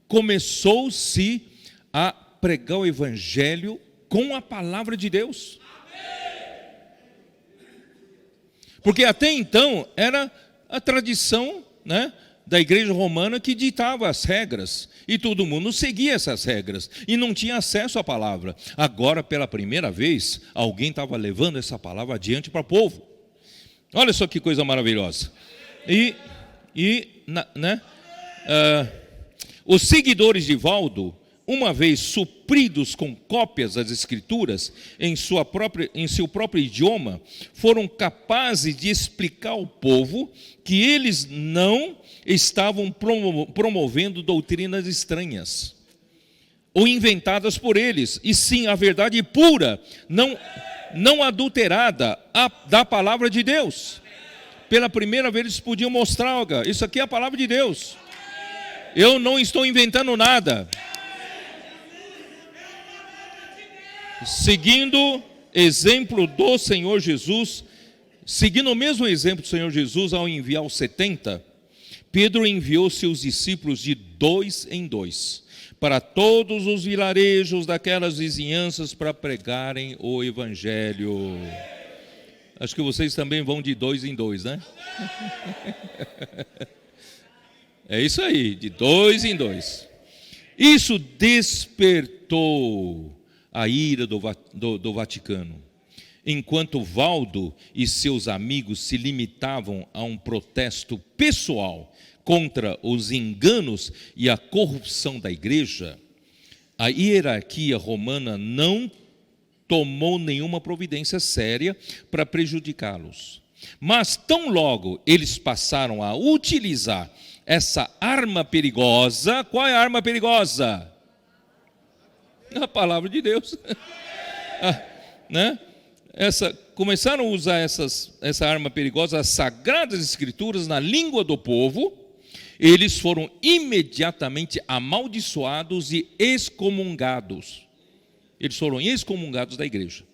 começou-se a pregar o Evangelho com a palavra de Deus. Porque até então era a tradição, né, da igreja romana que ditava as regras, e todo mundo seguia essas regras, e não tinha acesso à palavra. Agora, pela primeira vez, alguém estava levando essa palavra adiante para o povo. Olha só que coisa maravilhosa. Os seguidores de Valdo, uma vez supridos com cópias das Escrituras em seu próprio idioma, foram capazes de explicar ao povo que eles não estavam promovendo doutrinas estranhas ou inventadas por eles, e sim a verdade pura, não adulterada, da palavra de Deus. Pela primeira vez eles podiam mostrar, olha, isso aqui é a palavra de Deus. Eu não estou inventando nada. Seguindo exemplo do Senhor Jesus, seguindo o mesmo exemplo do Senhor Jesus ao enviar os 70, Pedro enviou seus discípulos de 2 em 2 para todos os vilarejos daquelas vizinhanças para pregarem o Evangelho. Acho que vocês também vão de 2 em 2, né? É isso aí, de 2 em 2. Isso despertou a ira do Vaticano. Enquanto Valdo e seus amigos se limitavam a um protesto pessoal contra os enganos e a corrupção da igreja, a hierarquia romana não tomou nenhuma providência séria para prejudicá-los. Mas tão logo eles passaram a utilizar essa arma perigosa. Qual é a arma perigosa? A palavra de Deus. Né? Começaram a usar essa arma perigosa, as sagradas escrituras, na língua do povo. Eles foram imediatamente amaldiçoados e excomungados. Eles foram excomungados da igreja.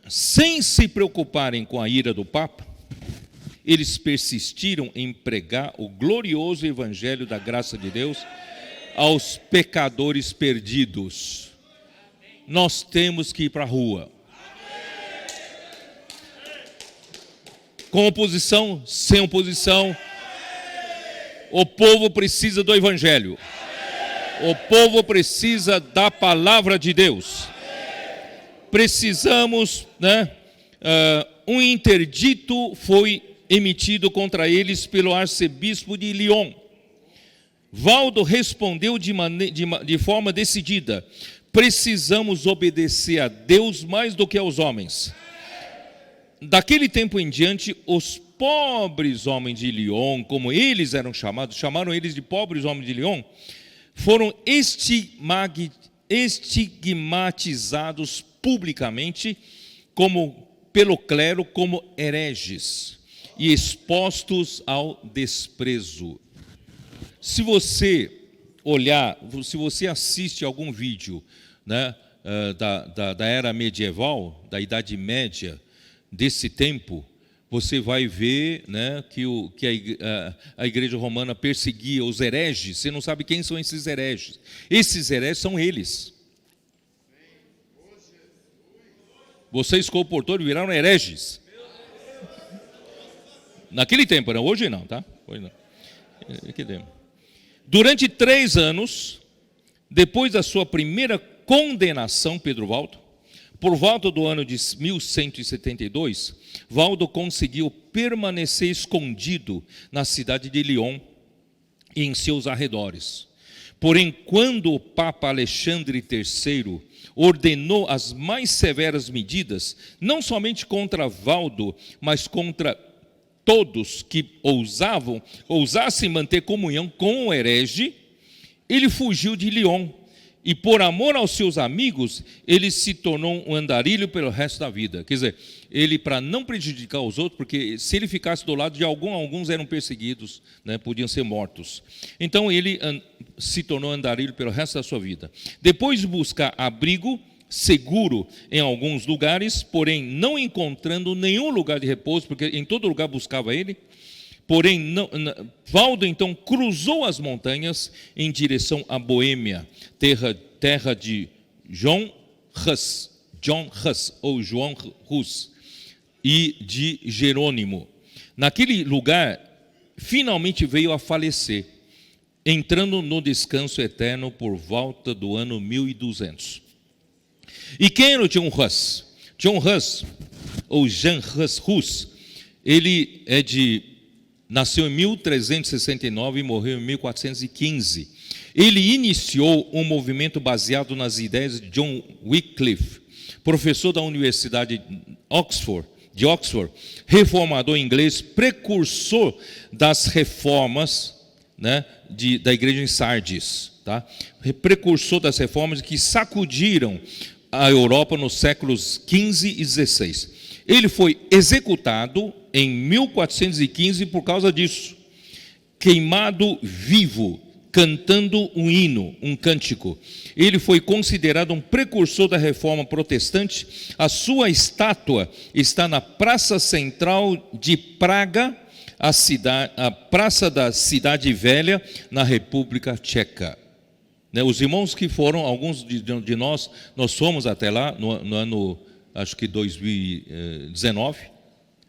Sem se preocuparem com a ira do Papa, eles persistiram em pregar o glorioso evangelho da graça de Deus aos pecadores perdidos. Nós temos que ir para a rua. Com oposição, sem oposição. O povo precisa do evangelho. O povo precisa da palavra de Deus. Precisamos, né? Um interdito foi emitido contra eles pelo arcebispo de Lyon. Valdo respondeu de forma decidida: precisamos obedecer a Deus mais do que aos homens. Daquele tempo em diante, os pobres homens de Lyon, como eles eram chamados, chamaram eles de pobres homens de Lyon, foram estigmatizados publicamente pelo clero como hereges e expostos ao desprezo. Se você olhar, se você assiste algum vídeo, né, da era medieval, da Idade Média, desse tempo, você vai ver, né, que a igreja romana perseguia os hereges. Você não sabe quem são esses hereges. Esses hereges são eles. Vocês colportores viraram hereges. Naquele tempo, não, hoje não, tá? Hoje não. Durante 3 anos, depois da sua primeira condenação, Pedro Valdo, Por volta do ano de 1172, Valdo conseguiu permanecer escondido na cidade de Lyon e em seus arredores. Porém, quando o Papa Alexandre III ordenou as mais severas medidas, não somente contra Valdo, mas contra todos que ousassem manter comunhão com o herege, ele fugiu de Lyon. E por amor aos seus amigos, ele se tornou um andarilho pelo resto da vida. Quer dizer, ele, para não prejudicar os outros, porque se ele ficasse do lado de alguns eram perseguidos, né, podiam ser mortos. Então ele se tornou andarilho pelo resto da sua vida. Depois de buscar abrigo seguro em alguns lugares, porém não encontrando nenhum lugar de repouso, porque em todo lugar buscava ele. Porém, Valdo então cruzou as montanhas em direção à Boêmia, terra de John Hus, ou João Hus, e de Jerônimo. Naquele lugar, finalmente veio a falecer, entrando no descanso eterno por volta do ano 1200. E quem era o John Hus? John Hus, ou Jean Hus, ele nasceu em 1369 e morreu em 1415. Ele iniciou um movimento baseado nas ideias de John Wycliffe, professor da Universidade de Oxford, reformador inglês, precursor das reformas, né, da igreja em Sardes, tá? Precursor das reformas que sacudiram a Europa nos séculos XV e XVI. Ele foi executado em 1415 por causa disso, queimado vivo, cantando um hino, um cântico. Ele foi considerado um precursor da reforma protestante. A sua estátua está na Praça Central de Praga, a Praça da Cidade Velha, na República Tcheca. Os irmãos que foram, alguns de nós fomos até lá no ano, acho que 2019,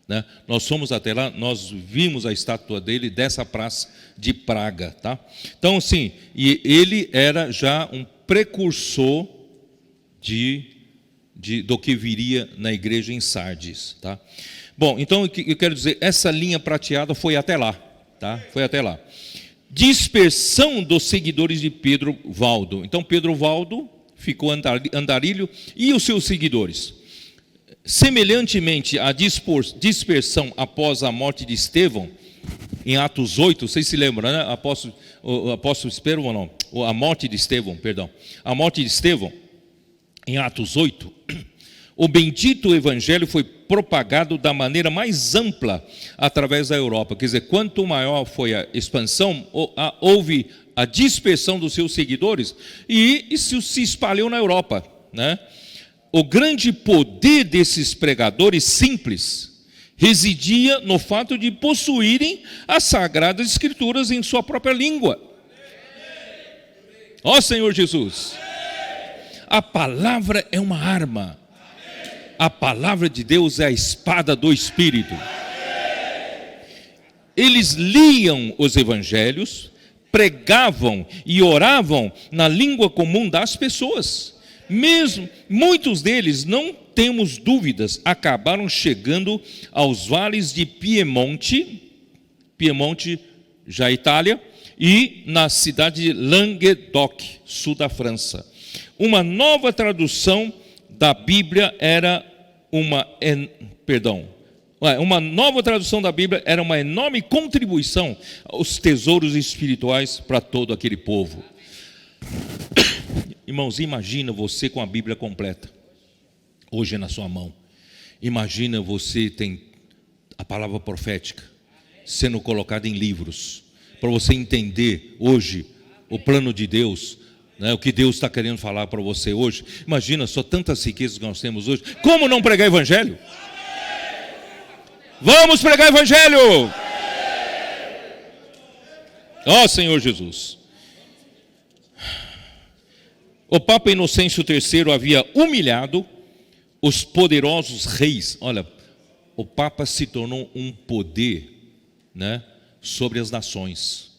né? Nós fomos até lá, nós vimos a estátua dele dessa praça de Praga, tá? Então, assim, e ele era já um precursor do que viria na igreja em Sardes, tá? Bom, então eu quero dizer, essa linha prateada foi até lá, tá? Foi até lá. Dispersão dos seguidores de Pedro Valdo. Então, Pedro Valdo ficou andarilho e os seus seguidores. Semelhantemente à dispersão após a morte de Estevão, em Atos 8, vocês se lembram, né? O apóstolo Estevão, não, a morte de Estevão, perdão. A morte de Estevão, em Atos 8, o bendito evangelho foi propagado da maneira mais ampla através da Europa. Quer dizer, quanto maior foi a expansão, houve a dispersão dos seus seguidores e isso se espalhou na Europa, né? O grande poder desses pregadores simples residia no fato de possuírem as Sagradas Escrituras em sua própria língua. Ó Senhor Jesus! A palavra é uma arma. A palavra de Deus é a espada do Espírito. Eles liam os evangelhos, pregavam e oravam na língua comum das pessoas. Mesmo muitos deles, não temos dúvidas, acabaram chegando aos vales de Piemonte, já Itália, e na cidade de Languedoc, sul da França. Uma nova tradução da Bíblia uma nova tradução da Bíblia era uma enorme contribuição aos tesouros espirituais para todo aquele povo. Irmãos, imagina você com a Bíblia completa, hoje na sua mão. Imagina você tem a palavra profética sendo colocada em livros, para você entender hoje o plano de Deus, né, o que Deus está querendo falar para você hoje. Imagina só tantas riquezas que nós temos hoje. Como não pregar evangelho? Vamos pregar evangelho! Ó Senhor Jesus! O Papa Inocêncio III havia humilhado os poderosos reis. Olha, o Papa se tornou um poder, né, sobre as nações.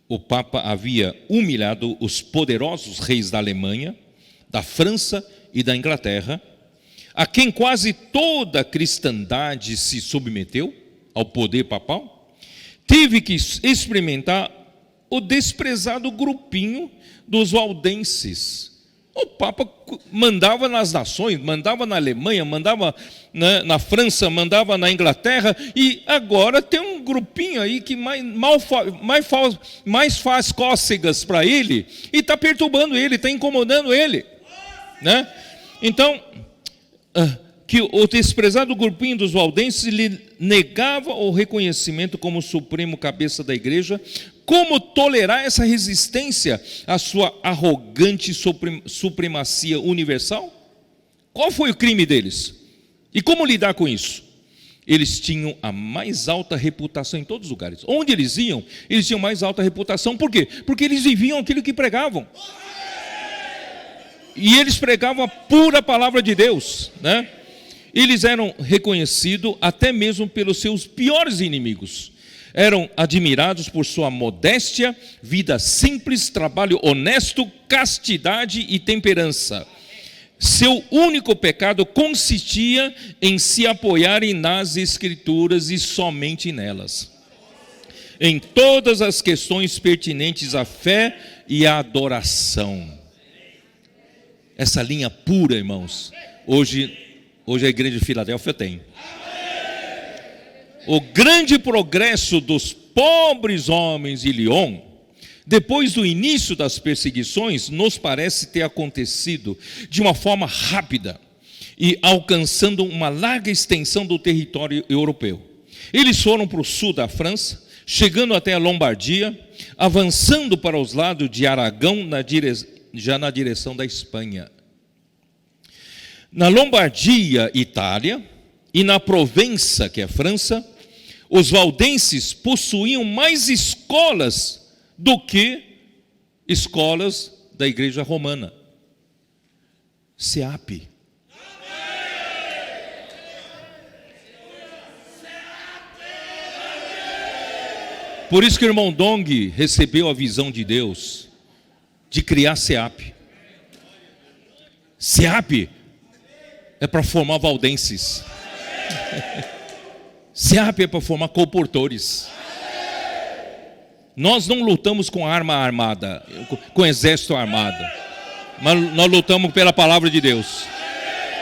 O Papa havia humilhado os poderosos reis da Alemanha, da França e da Inglaterra, a quem quase toda a cristandade se submeteu ao poder papal, teve que experimentar o desprezado grupinho dos valdenses. O Papa mandava nas nações, mandava na Alemanha, mandava na França, mandava na Inglaterra, e agora tem um grupinho aí que mais faz cócegas para ele, e está perturbando ele, está incomodando ele, né? Então, que o desprezado grupinho dos valdenses lhe negava o reconhecimento como supremo cabeça da igreja. Como tolerar essa resistência à sua arrogante supremacia universal? Qual foi o crime deles? E como lidar com isso? Eles tinham a mais alta reputação em todos os lugares. Onde eles iam, eles tinham mais alta reputação. Por quê? Porque eles viviam aquilo que pregavam. E eles pregavam a pura palavra de Deus, né? Eles eram reconhecidos até mesmo pelos seus piores inimigos. Eram admirados por sua modéstia, vida simples, trabalho honesto, castidade e temperança. Seu único pecado consistia em se apoiarem nas Escrituras e somente nelas, em todas as questões pertinentes à fé e à adoração. Essa linha pura, irmãos, hoje a igreja de Filadélfia tem. O grande progresso dos pobres homens de Lyon, depois do início das perseguições, nos parece ter acontecido de uma forma rápida e alcançando uma larga extensão do território europeu. Eles foram para o sul da França, chegando até a Lombardia, avançando para os lados de Aragão, já na direção da Espanha. Na Lombardia, Itália, e na Provença, que é França, os valdenses possuíam mais escolas do que escolas da igreja romana. SEAP. Por isso que o irmão Dong recebeu a visão de Deus de criar SEAP. SEAP é para formar valdenses. SEAP é para formar comportores. Nós não lutamos com arma armada, com exército armado, mas nós lutamos pela palavra de Deus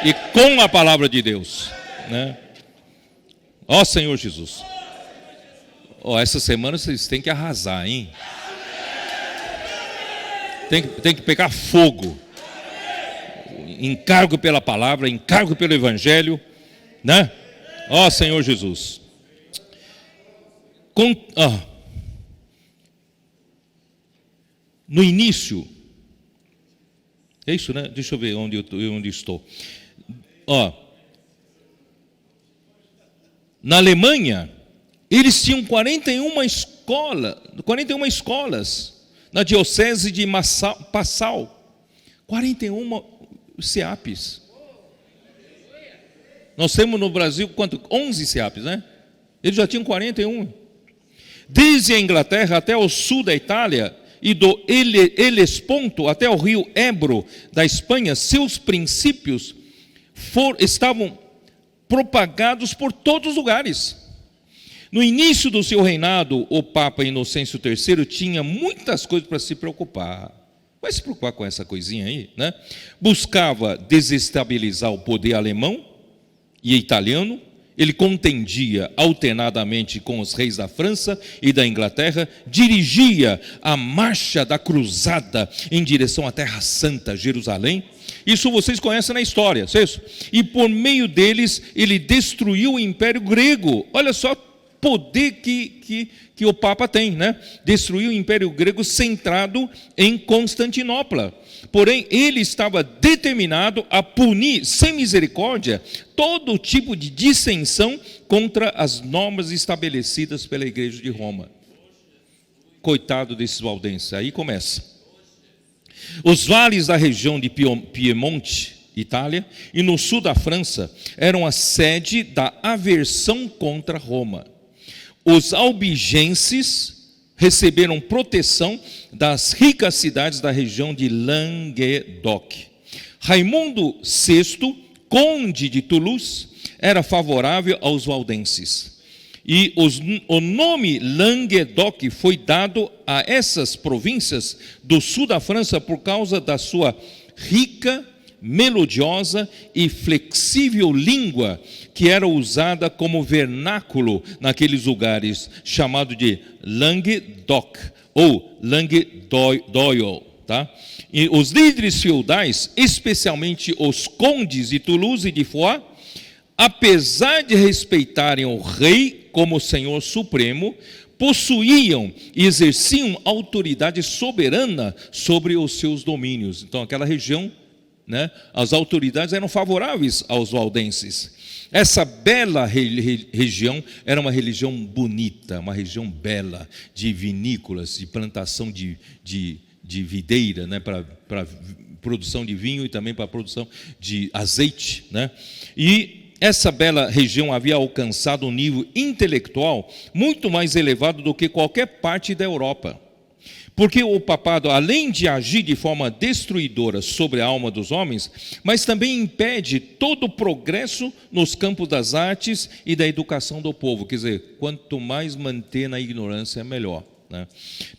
e com a palavra de Deus, né? Ó Senhor Jesus, essa semana vocês têm que arrasar, hein? Tem que pegar fogo. Encargo pela palavra, encargo pelo evangelho, né? Ó Senhor Jesus. No início, é isso, né? Deixa eu ver onde estou. Na Alemanha, eles tinham 41 escolas na diocese de Passau. 41 SEAPs. Nós temos no Brasil, quanto? 11 SEAPs, né? Eles já tinham 41. Desde a Inglaterra até o sul da Itália e do Helesponto até o rio Ebro da Espanha, seus princípios estavam propagados por todos os lugares. No início do seu reinado, o Papa Inocêncio III tinha muitas coisas para se preocupar. Vai se preocupar com essa coisinha aí, né? Buscava desestabilizar o poder alemão e italiano. Ele contendia alternadamente com os reis da França e da Inglaterra, dirigia a marcha da cruzada em direção à Terra Santa, Jerusalém. Isso vocês conhecem na história, certo? E por meio deles, ele destruiu o Império Grego. Olha só o poder que o Papa tem, né? Destruiu o Império Grego centrado em Constantinopla. Porém, ele estava determinado a punir, sem misericórdia, todo tipo de dissensão contra as normas estabelecidas pela Igreja de Roma. Coitado desses valdenses, aí começa. Os vales da região de Piemonte, Itália, e no sul da França, eram a sede da aversão contra Roma. Os albigenses receberam proteção das ricas cidades da região de Languedoc. Raimundo VI conde de Toulouse, era favorável aos valdenses. E o nome Languedoc foi dado a essas províncias do sul da França por causa da sua rica, melodiosa e flexível língua, que era usada como vernáculo naqueles lugares, chamado de Languedoc ou Languedoil, tá? E os líderes feudais, especialmente os condes de Toulouse e de Foix, apesar de respeitarem o rei como senhor supremo, possuíam e exerciam autoridade soberana sobre os seus domínios. Então, aquela região, né, as autoridades eram favoráveis aos valdenses. Essa bela região era uma região bonita, uma região bela, de vinícolas, de plantação de videira, né, para produção de vinho e também para a produção de azeite, né? E essa bela região havia alcançado um nível intelectual muito mais elevado do que qualquer parte da Europa. Porque o papado, além de agir de forma destruidora sobre a alma dos homens, mas também impede todo o progresso nos campos das artes e da educação do povo. Quer dizer, quanto mais manter na ignorância, melhor, né?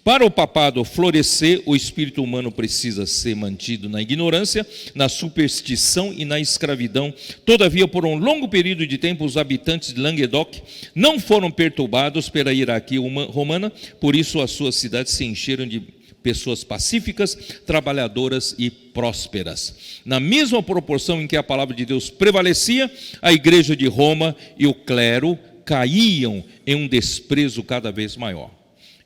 Para o papado florescer, o espírito humano precisa ser mantido na ignorância, na superstição e na escravidão. Todavia, por um longo período de tempo, os habitantes de Languedoc não foram perturbados pela hierarquia romana, por isso as suas cidades se encheram de pessoas pacíficas, trabalhadoras e prósperas. Na mesma proporção em que a palavra de Deus prevalecia, a igreja de Roma e o clero caíam em um desprezo cada vez maior.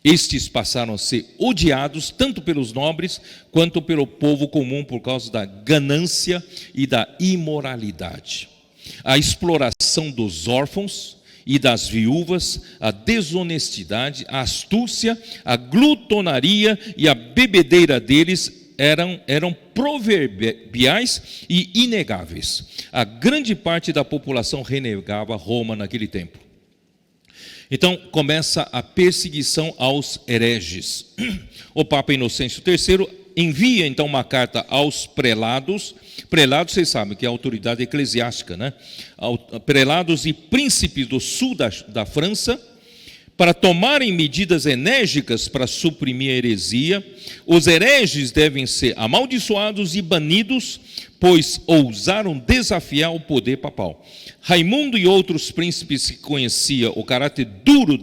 Estes passaram a ser odiados tanto pelos nobres quanto pelo povo comum por causa da ganância e da imoralidade. A exploração dos órfãos e das viúvas, a desonestidade, a astúcia, a glutonaria e a bebedeira deles eram proverbiais e inegáveis. A grande parte da população renegava Roma naquele tempo. Então começa a perseguição aos hereges. O Papa Inocêncio III envia então uma carta aos prelados. Prelados, vocês sabem que é a autoridade eclesiástica, né? Prelados e príncipes do sul da França, para tomarem medidas enérgicas para suprimir a heresia. Os hereges devem ser amaldiçoados e banidos, pois ousaram desafiar o poder papal. Raimundo e outros príncipes que conheciam o caráter puro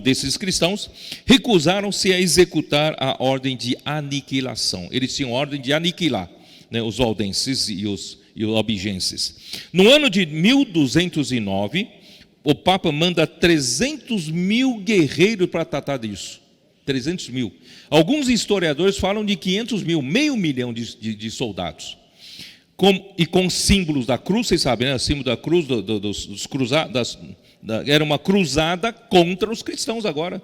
desses cristãos, recusaram-se a executar a ordem de aniquilação. Eles tinham ordem de aniquilar, né, os valdenses e os albigenses. No ano de 1209, o Papa manda 300 mil guerreiros para tratar disso. 300 mil. Alguns historiadores falam de 500 mil, meio milhão de soldados. Com símbolos da cruz, vocês sabem, né? O símbolo da cruz, dos cruzados, era uma cruzada contra os cristãos agora.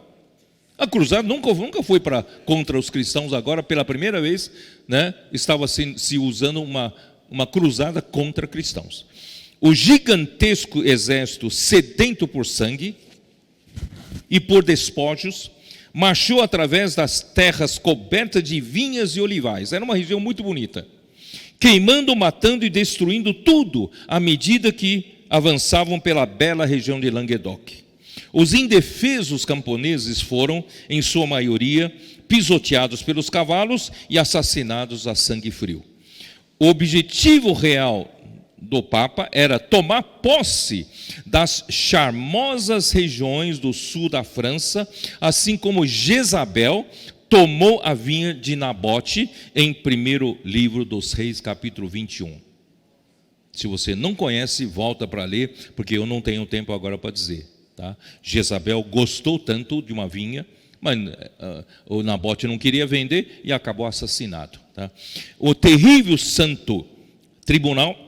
A cruzada nunca foi contra os cristãos agora, pela primeira vez, né? Estava se usando uma cruzada contra cristãos. O gigantesco exército sedento por sangue e por despojos marchou através das terras cobertas de vinhas e olivais. Era uma região muito bonita, queimando, matando e destruindo tudo à medida que avançavam pela bela região de Languedoc. Os indefesos camponeses foram, em sua maioria, pisoteados pelos cavalos e assassinados a sangue frio. O objetivo real do Papa era tomar posse das charmosas regiões do sul da França, assim como Jezabel tomou a vinha de Nabote em 1º livro dos Reis, capítulo 21. Se você não conhece, volta para ler, porque eu não tenho tempo agora para dizer, tá? Jezabel gostou tanto de uma vinha, mas o Nabote não queria vender e acabou assassinado, tá? O terrível santo tribunal,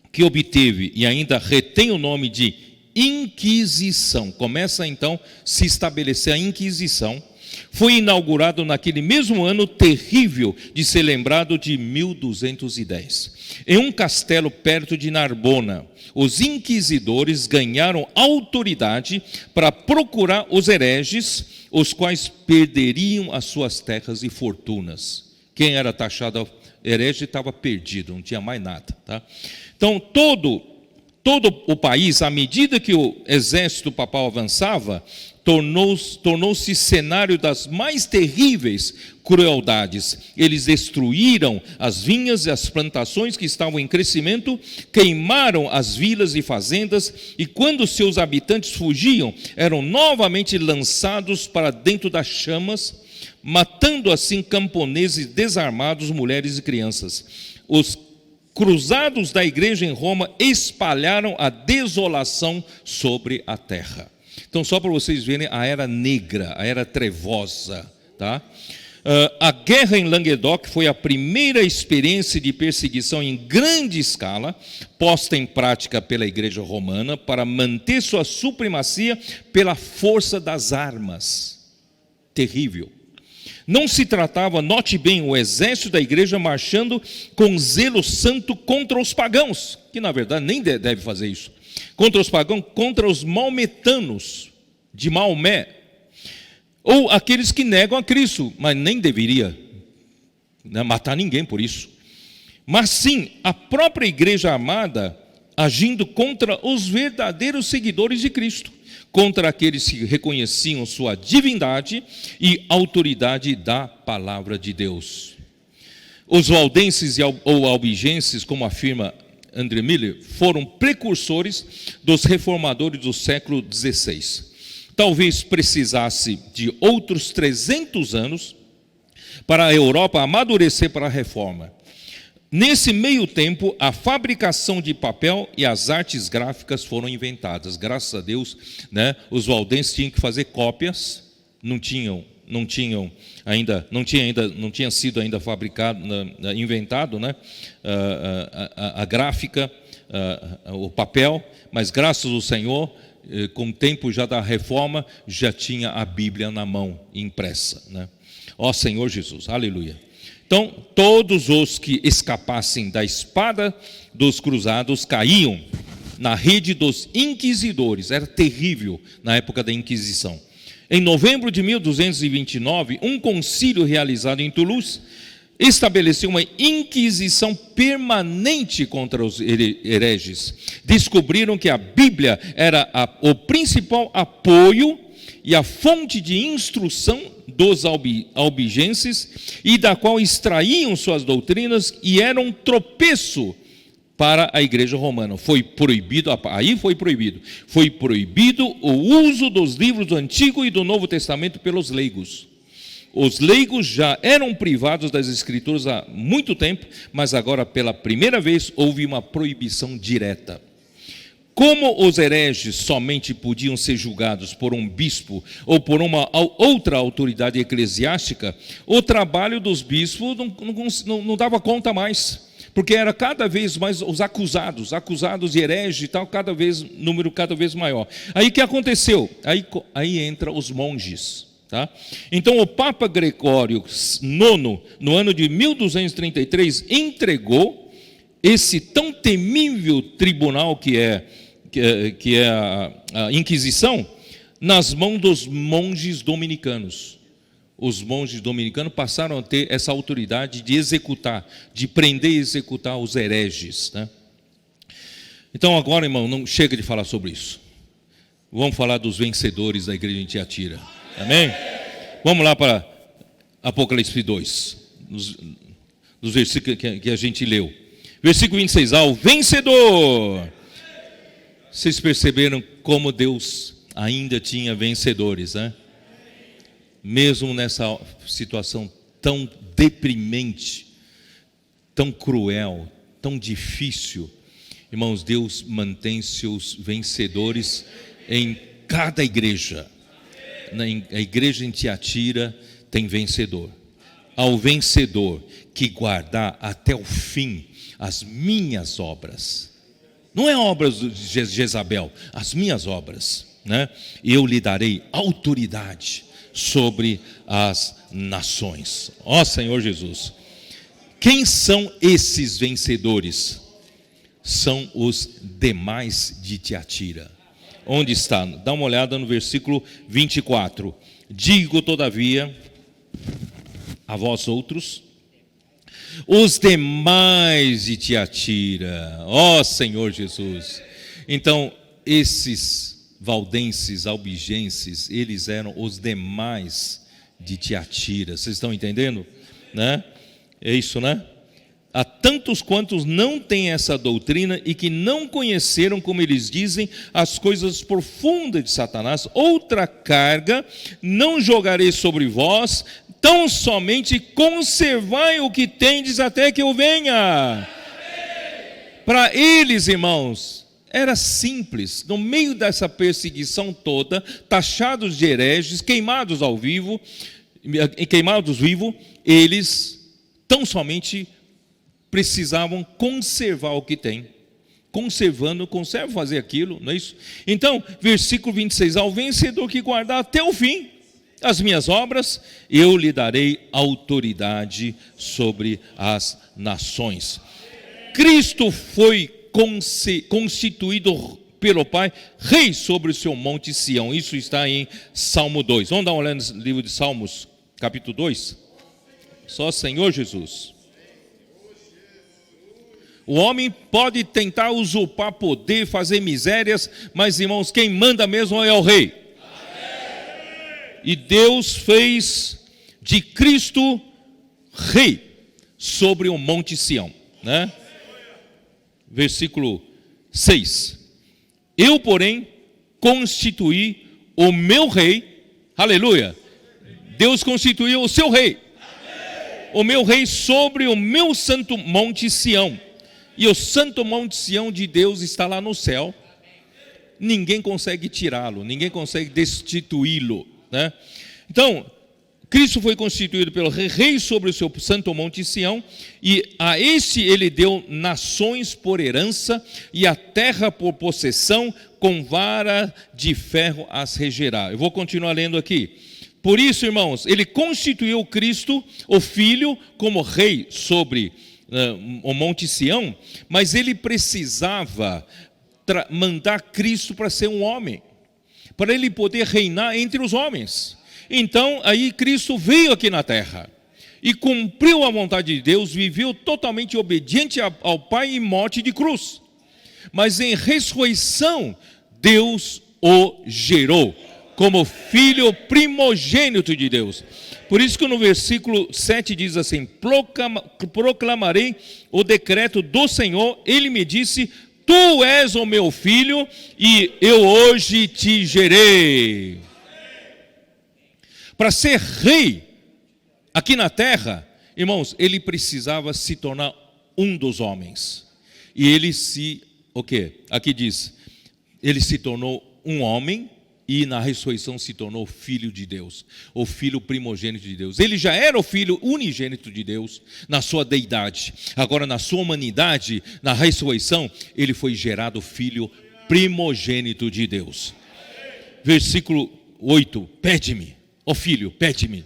que obteve e ainda retém o nome de Inquisição, começa então a se estabelecer a Inquisição, foi inaugurado naquele mesmo ano terrível de ser lembrado de 1210. Em um castelo perto de Narbona, os inquisidores ganharam autoridade para procurar os hereges, os quais perderiam as suas terras e fortunas. Quem era taxado herege estava perdido, não tinha mais nada. Tá? Então, todo o país, à medida que o exército papal avançava, tornou-se cenário das mais terríveis crueldades. Eles destruíram as vinhas e as plantações que estavam em crescimento, queimaram as vilas e fazendas, e quando seus habitantes fugiam, eram novamente lançados para dentro das chamas, matando assim camponeses desarmados, mulheres e crianças. Os cruzados da igreja em Roma espalharam a desolação sobre a terra. Então, só para vocês verem a era negra, a era trevosa. Tá? A guerra em Languedoc foi a primeira experiência de perseguição em grande escala, posta em prática pela igreja romana para manter sua supremacia pela força das armas. Terrível. Não se tratava, note bem, o exército da igreja marchando com zelo santo contra os pagãos, que na verdade nem deve fazer isso, contra os pagãos, contra os maometanos de Maomé, ou aqueles que negam a Cristo, mas nem deveria matar ninguém por isso. Mas sim, a própria igreja armada agindo contra os verdadeiros seguidores de Cristo, contra aqueles que reconheciam sua divindade e autoridade da palavra de Deus. Os valdenses ou albigenses, como afirma André Miller, foram precursores dos reformadores do século XVI. Talvez precisasse de outros 300 anos para a Europa amadurecer para a reforma. Nesse meio tempo, a fabricação de papel e as artes gráficas foram inventadas. Graças a Deus, né, os valdenses tinham que fazer cópias, não tinha sido ainda fabricado, inventado, né, a gráfica, o papel, mas graças ao Senhor, com o tempo já da reforma, já tinha a Bíblia na mão, impressa, né? Ó Senhor Jesus, aleluia. Então, todos os que escapassem da espada dos cruzados caíam na rede dos inquisidores. Era terrível na época da Inquisição. Em novembro de 1229, um concílio realizado em Toulouse estabeleceu uma inquisição permanente contra os hereges. Descobriram que a Bíblia era o principal apoio e a fonte de instrução dos albigenses, e da qual extraíam suas doutrinas, e era um tropeço para a igreja romana. Foi proibido o uso dos livros do Antigo e do Novo Testamento pelos leigos. Os leigos já eram privados das escrituras há muito tempo, mas agora pela primeira vez houve uma proibição direta. Como os hereges somente podiam ser julgados por um bispo ou por uma outra autoridade eclesiástica, o trabalho dos bispos não dava conta mais, porque era cada vez mais os acusados de herege e tal, número cada vez maior. Aí o que aconteceu? Aí entra os monges. Tá? Então o Papa Gregório IX, no ano de 1233, entregou esse tão temível tribunal que é a Inquisição, nas mãos dos monges dominicanos. Os monges dominicanos passaram a ter essa autoridade de executar, de prender e executar os hereges. Né? Então agora, irmão, não chega de falar sobre isso. Vamos falar dos vencedores da igreja em Tiatira. Amém? Vamos lá para Apocalipse 2, nos versículos que a gente leu. Versículo 26, ao vencedor. Vocês perceberam como Deus ainda tinha vencedores, né? Mesmo nessa situação tão deprimente, tão cruel, tão difícil, irmãos, Deus mantém seus vencedores em cada igreja. A igreja em Tiatira tem vencedor. Ao vencedor que guardar até o fim as minhas obras. Não é obras de Jezabel, as minhas obras, né? Eu lhe darei autoridade sobre as nações. Ó Senhor Jesus. Quem são esses vencedores? São os demais de Tiatira. Onde está? Dá uma olhada no versículo 24. Digo, todavia, a vós outros, os demais de Tiatira. Ó Senhor Jesus. Então, esses valdenses, albigenses, eles eram os demais de Tiatira. Vocês estão entendendo? Né? É isso, né? Há tantos quantos não têm essa doutrina e que não conheceram, como eles dizem, as coisas profundas de Satanás. Outra carga não jogarei sobre vós, tão somente conservai o que tendes até que eu venha. Para eles, irmãos, era simples. No meio dessa perseguição toda, taxados de hereges, queimados vivos, eles tão somente precisavam conservar o que tem. Conserva fazer aquilo, não é isso? Então, versículo 26, ao vencedor que guardar até o fim as minhas obras, eu lhe darei autoridade sobre as nações. Cristo foi constituído pelo Pai rei sobre o seu monte Sião. Isso está em Salmo 2. Vamos dar uma olhada no livro de Salmos, capítulo 2. Só Senhor Jesus. O homem pode tentar usurpar poder, fazer misérias, mas, irmãos, quem manda mesmo é o rei. Amém. E Deus fez de Cristo rei sobre o monte Sião, né? Versículo 6. Eu, porém, constituí o meu rei, aleluia. Deus constituiu o seu rei, o meu rei sobre o meu santo monte Sião. E o santo monte Sião de Deus está lá no céu. Ninguém consegue tirá-lo, ninguém consegue destituí-lo, né? Então, Cristo foi constituído pelo rei sobre o seu santo monte Sião, e a este ele deu nações por herança e a terra por possessão, com vara de ferro as regerá. Eu vou continuar lendo aqui. Por isso, irmãos, ele constituiu Cristo, o Filho, como rei sobre o monte Sião, mas ele precisava mandar Cristo para ser um homem, para ele poder reinar entre os homens. Então, aí Cristo veio aqui na terra e cumpriu a vontade de Deus, viveu totalmente obediente ao Pai em morte de cruz. Mas em ressurreição, Deus o gerou como filho primogênito de Deus. Por isso que no versículo 7 diz assim: proclamarei o decreto do Senhor, ele me disse, tu és o meu filho e eu hoje te gerei. Para ser rei aqui na terra, irmãos, ele precisava se tornar um dos homens. E ele aqui diz, ele se tornou um homem e na ressurreição se tornou filho de Deus, o filho primogênito de Deus. Ele já era o filho unigênito de Deus na sua deidade. Agora na sua humanidade, na ressurreição, ele foi gerado filho primogênito de Deus. Versículo 8, pede-me. Ó filho, pede-me.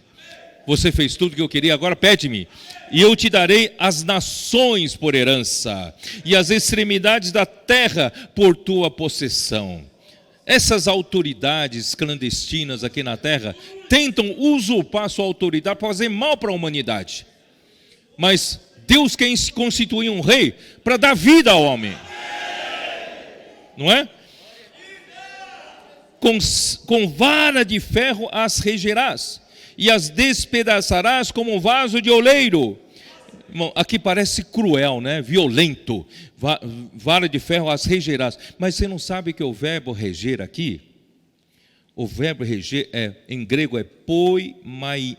Você fez tudo que eu queria, agora pede-me. E eu te darei as nações por herança, e as extremidades da terra por tua possessão. Essas autoridades clandestinas aqui na terra tentam usurpar sua autoridade para fazer mal para a humanidade. Mas Deus quer constituir um rei para dar vida ao homem. Não é? Com vara de ferro as regerás, e as despedaçarás como um vaso de oleiro. Irmão, aqui parece cruel, né? Violento. Vara de ferro as regerás. Mas você não sabe que o verbo reger aqui, o verbo reger em grego é poimaino.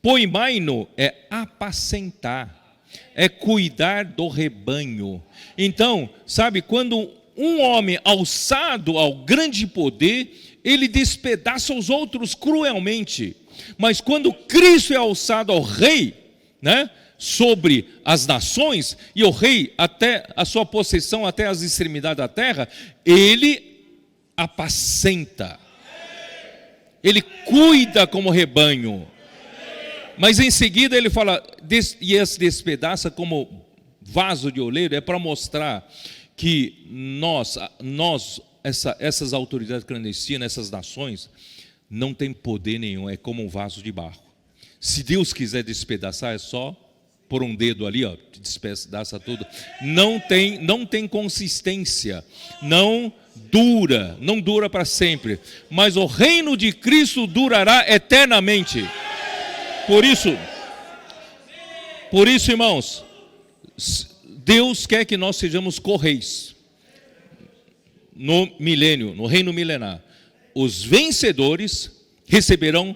Poimaino é apacentar, é cuidar do rebanho. Então, sabe, quando um homem alçado ao grande poder, ele despedaça os outros cruelmente. Mas quando Cristo é alçado ao rei, né, sobre as nações, e o rei até a sua possessão, até as extremidades da terra, ele apacenta, ele cuida como rebanho. Mas em seguida ele fala, e esse despedaça como vaso de oleiro, é para mostrar que essas autoridades clandestinas, essas nações, não tem poder nenhum, é como um vaso de barro. Se Deus quiser despedaçar, é só pôr um dedo ali, ó, despedaça tudo. Não tem consistência, não dura para sempre. Mas o reino de Cristo durará eternamente. Por isso, irmãos, Deus quer que nós sejamos co-reis no milênio, no reino milenar. Os vencedores receberão,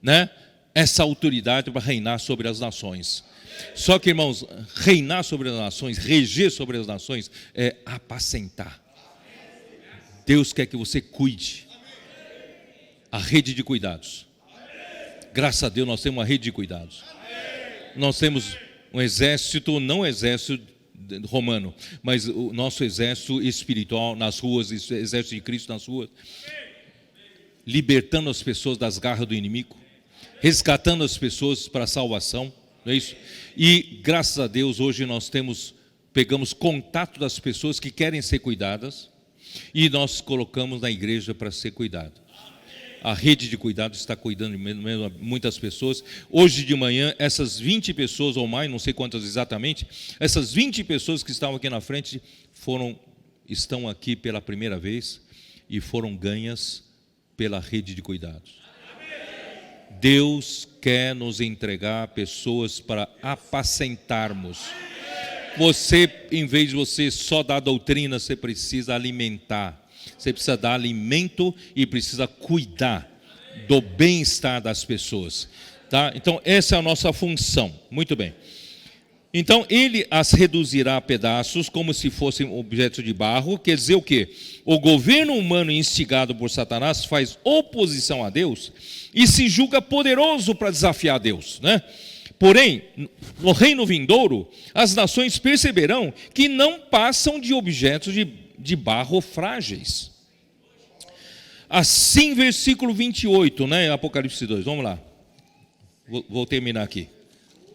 né, essa autoridade para reinar sobre as nações. Só que, irmãos, reinar sobre as nações, reger sobre as nações, é apacentar. Deus quer que você cuide. A rede de cuidados. Graças a Deus nós temos uma rede de cuidados. Nós temos um exército, não exército romano, mas o nosso exército espiritual nas ruas, exército de Cristo nas ruas, libertando as pessoas das garras do inimigo, resgatando as pessoas para a salvação, não é isso? E graças a Deus hoje nós pegamos contato das pessoas que querem ser cuidadas e nós colocamos na igreja para ser cuidado. A rede de cuidado está cuidando de muitas pessoas. Hoje de manhã, essas 20 pessoas ou mais, não sei quantas exatamente, essas 20 pessoas que estavam aqui na frente estão aqui pela primeira vez e foram ganhas pela rede de cuidados. Deus quer nos entregar pessoas para apacentarmos. Você, em vez de você só dar doutrina, você precisa alimentar. Você precisa dar alimento e precisa cuidar do bem-estar das pessoas. Tá? Então, essa é a nossa função. Muito bem. Então, ele as reduzirá a pedaços como se fossem objetos de barro. Quer dizer o quê? O governo humano instigado por Satanás faz oposição a Deus e se julga poderoso para desafiar Deus, né? Porém, no reino vindouro, as nações perceberão que não passam de objetos de barro frágeis. Assim, versículo 28, né? Apocalipse 2, vamos lá. Vou terminar aqui.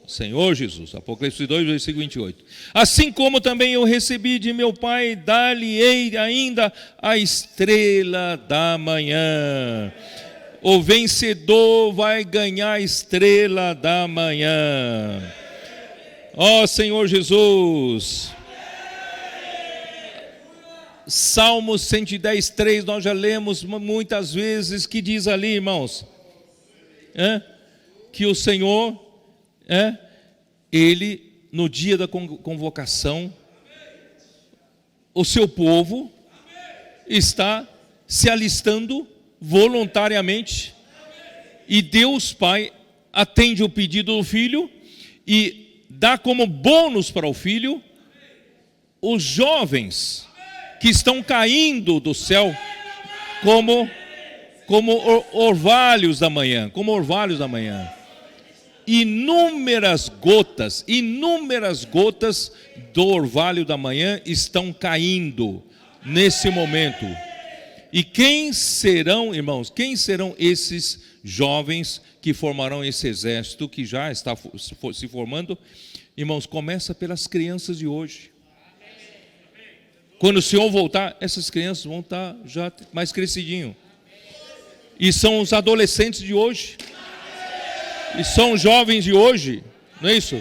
Senhor Jesus, Apocalipse 2, versículo 28. Assim como também eu recebi de meu Pai, dar-lhe-ei ainda a estrela da manhã. O vencedor vai ganhar a estrela da manhã. Ó Senhor Jesus. Salmo 110, 3, nós já lemos muitas vezes, que diz ali, irmãos, que o Senhor, Ele, no dia da convocação, o seu povo está se alistando voluntariamente, e Deus Pai atende o pedido do filho e dá como bônus para o filho os jovens que estão caindo do céu como orvalhos da manhã, Inúmeras gotas do orvalho da manhã estão caindo nesse momento. E quem serão, irmãos, esses jovens que formarão esse exército que já está se formando? Irmãos, começa pelas crianças de hoje. Quando o Senhor voltar, essas crianças vão estar já mais crescidinho. E são os adolescentes de hoje. E são os jovens de hoje, não é isso?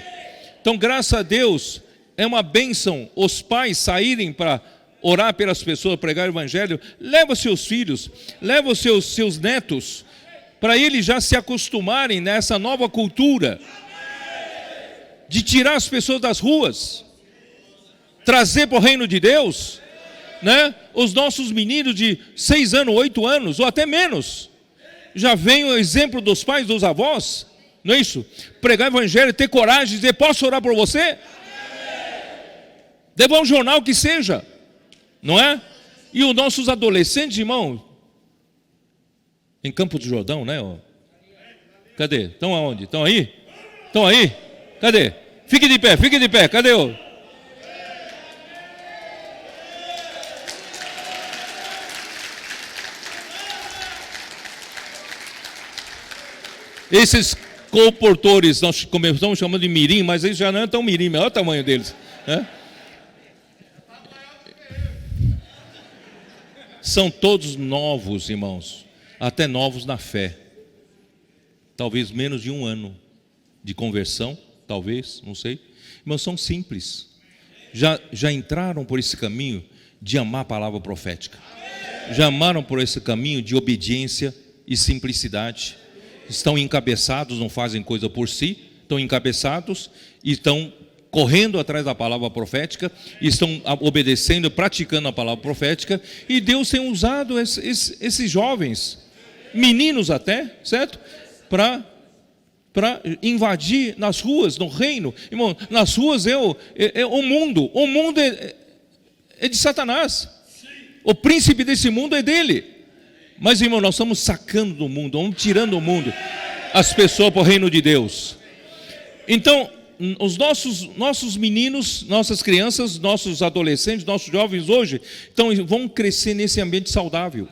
Então, graças a Deus, é uma bênção os pais saírem para orar pelas pessoas, pregar o evangelho. Leva seus filhos, leva os seus netos, para eles já se acostumarem nessa nova cultura de tirar as pessoas das ruas, trazer para o reino de Deus, né? Os nossos meninos de 6 anos, 8 anos, ou até menos, já vem o exemplo dos pais, dos avós, não é isso? Pregar o evangelho, ter coragem de dizer, posso orar por você? Levar um jornal que seja, não é? E os nossos adolescentes, irmão, em Campos do Jordão, né? Cadê? Estão aonde? Estão aí? Estão aí? Cadê? Fique de pé, cadê o... Esses comportores, nós estamos chamando de mirim, mas eles já não é tão mirim, olha o tamanho deles, né? São todos novos, irmãos, até novos na fé, talvez menos de 1 ano, de conversão, talvez, não sei. Irmãos, são simples. Já entraram por esse caminho de amar a palavra profética. Já amaram por esse caminho de obediência e simplicidade. Estão encabeçados, não fazem coisa por si, estão encabeçados e estão correndo atrás da palavra profética, estão obedecendo, praticando a palavra profética, e Deus tem usado esses jovens, meninos até, certo? Para invadir nas ruas, no reino. Irmão, nas ruas é o mundo é de Satanás. O príncipe desse mundo é dele. Mas, irmão, nós estamos sacando do mundo, vamos tirando do mundo as pessoas para o reino de Deus. Então, os nossos meninos, nossas crianças, nossos adolescentes, nossos jovens hoje, vão crescer nesse ambiente saudável.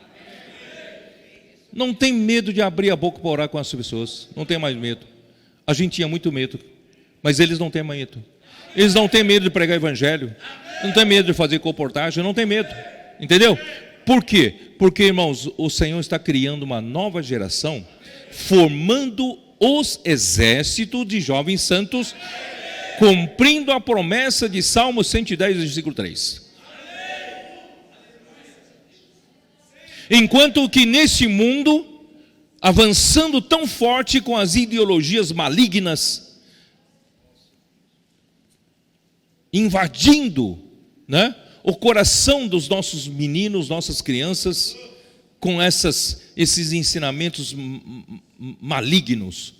Não tem medo de abrir a boca para orar com as pessoas. Não tem mais medo. A gente tinha muito medo, mas eles não têm medo. Eles não têm medo de pregar evangelho. Não tem medo de fazer comportagem. Não tem medo. Entendeu? Por quê? Porque, irmãos, o Senhor está criando uma nova geração, formando os exércitos de jovens santos, cumprindo a promessa de Salmo 110, versículo 3. Enquanto que nesse mundo, avançando tão forte com as ideologias malignas, invadindo, né, o coração dos nossos meninos, nossas crianças, com esses ensinamentos malignos.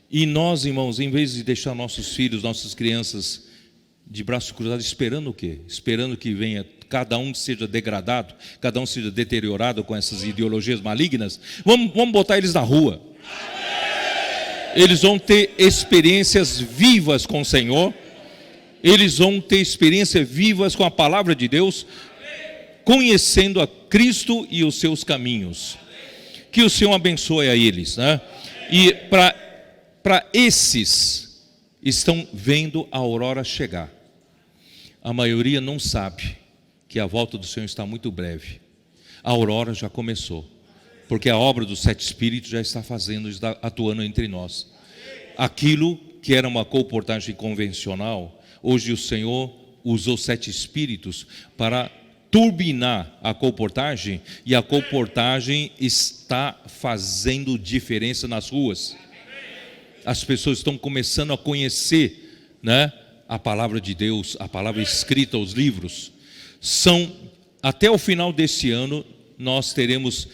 E nós, irmãos, em vez de deixar nossos filhos, nossas crianças de braços cruzados, esperando o quê? Esperando que venha, cada um seja degradado, cada um seja deteriorado com essas ideologias malignas. Vamos botar eles na rua. Eles vão ter experiências vivas com o Senhor. Eles vão ter experiências vivas com a palavra de Deus, conhecendo a Cristo e os seus caminhos. Que o Senhor abençoe a eles, né? E para esses, estão vendo a aurora chegar. A maioria não sabe que a volta do Senhor está muito breve. A aurora já começou, porque a obra dos 7 Espíritos já está fazendo, está atuando entre nós. Aquilo que era uma comportagem convencional, hoje o Senhor usou 7 Espíritos para turbinar a comportagem, e a comportagem está fazendo diferença nas ruas. As pessoas estão começando a conhecer, né, a palavra de Deus, a palavra escrita, os livros. Até o final desse ano, nós teremos,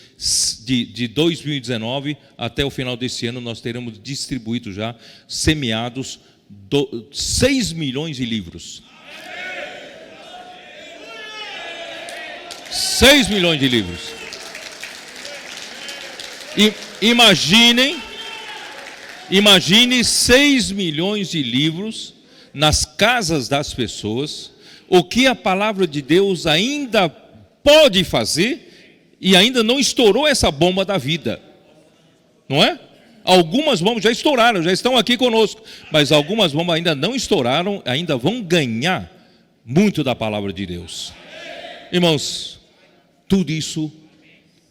de 2019 até o final desse ano, nós teremos distribuído já, semeados, 6 milhões de livros. 6 milhões de livros. Imagine 6 milhões de livros nas casas das pessoas, o que a palavra de Deus ainda pode fazer, e ainda não estourou essa bomba da vida, não é? Algumas bombas já estouraram, já estão aqui conosco, mas algumas bombas ainda não estouraram, ainda vão ganhar muito da palavra de Deus. Irmãos, tudo isso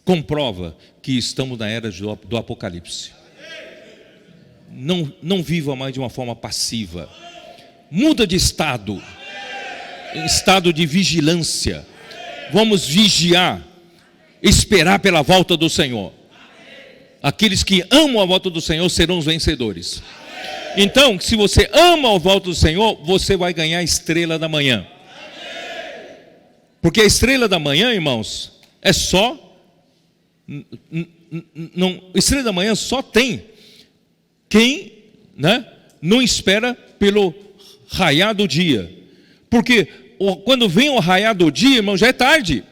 comprova que estamos na era do Apocalipse. Não viva mais de uma forma passiva. Muda de estado de vigilância. Vamos vigiar, esperar pela volta do Senhor. Aqueles que amam a volta do Senhor serão os vencedores. Então, se você ama a volta do Senhor, você vai ganhar a estrela da manhã. Porque a estrela da manhã, irmãos, estrela da manhã só tem quem, né, não espera pelo raiar do dia. Porque quando vem o raiar do dia, irmão, já é tarde.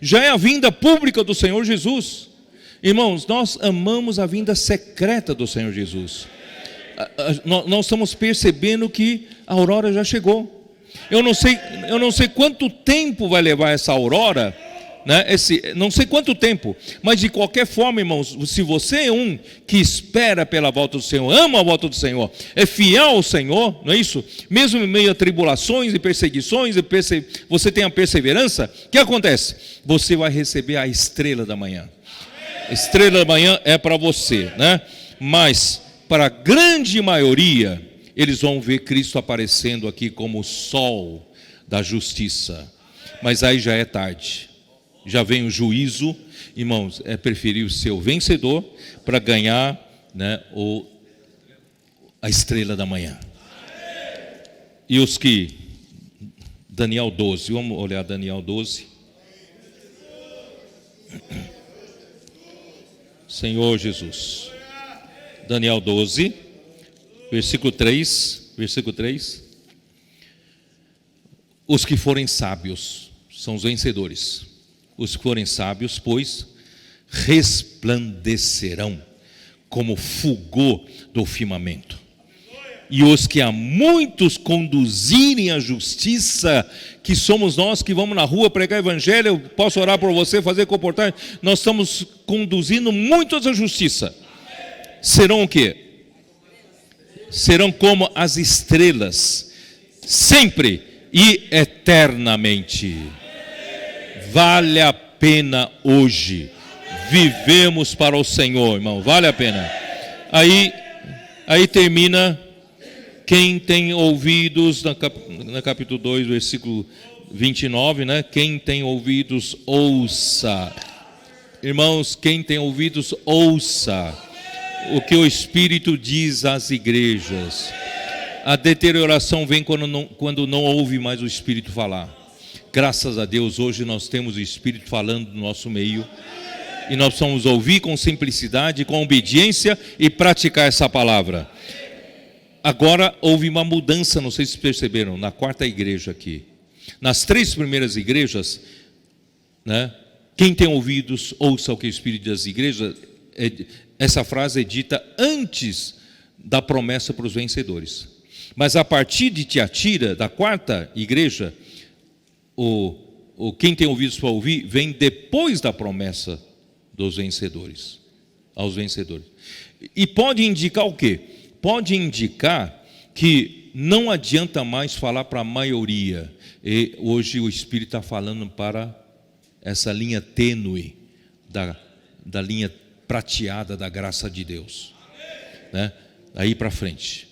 Já é a vinda pública do Senhor Jesus. Irmãos, nós amamos a vinda secreta do Senhor Jesus. Nós estamos percebendo que a aurora já chegou. Eu não sei quanto tempo vai levar essa aurora, né? Não sei quanto tempo, mas de qualquer forma, irmãos, se você é um que espera pela volta do Senhor, ama a volta do Senhor, é fiel ao Senhor, não é isso? Mesmo em meio a tribulações e perseguições, você tem a perseverança, o que acontece? Você vai receber a estrela da manhã. A estrela da manhã é para você, né? Mas para a grande maioria, eles vão ver Cristo aparecendo aqui como o sol da justiça. Mas aí já é tarde, já vem o juízo. Irmãos, é preferível ser o vencedor para ganhar, né, a estrela da manhã. E os que... Daniel 12, vamos olhar Daniel 12. Senhor Jesus. Daniel 12, versículo 3. Os que forem sábios são os vencedores. Os que forem sábios, pois, resplandecerão como fulgor do firmamento. E os que a muitos conduzirem à justiça, que somos nós que vamos na rua pregar evangelho, eu posso orar por você, fazer comportar, nós estamos conduzindo muitos à justiça. Serão o quê? Serão como as estrelas, sempre e eternamente. Vale a pena hoje. Vivemos para o Senhor, irmão, vale a pena. Aí termina: quem tem ouvidos, no capítulo 2, versículo 29, né? Quem tem ouvidos, ouça. Irmãos, quem tem ouvidos, ouça o que o Espírito diz às igrejas. A deterioração vem quando não ouve mais o Espírito falar. Graças a Deus, hoje nós temos o Espírito falando no nosso meio. E nós precisamos ouvir com simplicidade, com obediência e praticar essa palavra. Agora houve uma mudança, não sei se perceberam, na quarta igreja aqui. Nas 3 primeiras igrejas, né, quem tem ouvidos, ouça o que o Espírito diz às igrejas. Essa frase é dita antes da promessa para os vencedores. Mas a partir de Tiatira, da quarta igreja, quem tem ouvidos para ouvir, vem depois da promessa dos vencedores, aos vencedores. E pode indicar o quê? Pode indicar que não adianta mais falar para a maioria. E hoje o Espírito está falando para essa linha tênue, da linha prateada da graça de Deus, né? Aí para frente.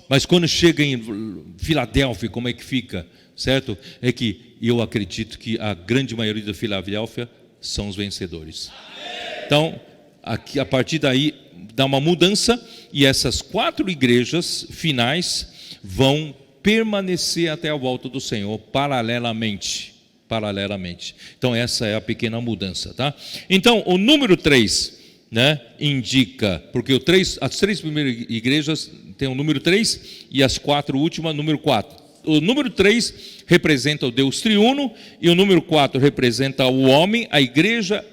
Mas quando chega em Filadélfia, como é que fica? Certo? É que eu acredito que a grande maioria da Filadélfia são os vencedores. Então, aqui, a partir daí, dá uma mudança, e essas 4 igrejas finais vão permanecer até a volta do Senhor, paralelamente. Então, essa é a pequena mudança, tá? Então, o número 3, né, indica, porque as 3 primeiras igrejas têm o número 3, e as 4 últimas, número 4. O número 3 representa o Deus triuno, e o número 4 representa o homem, a igreja,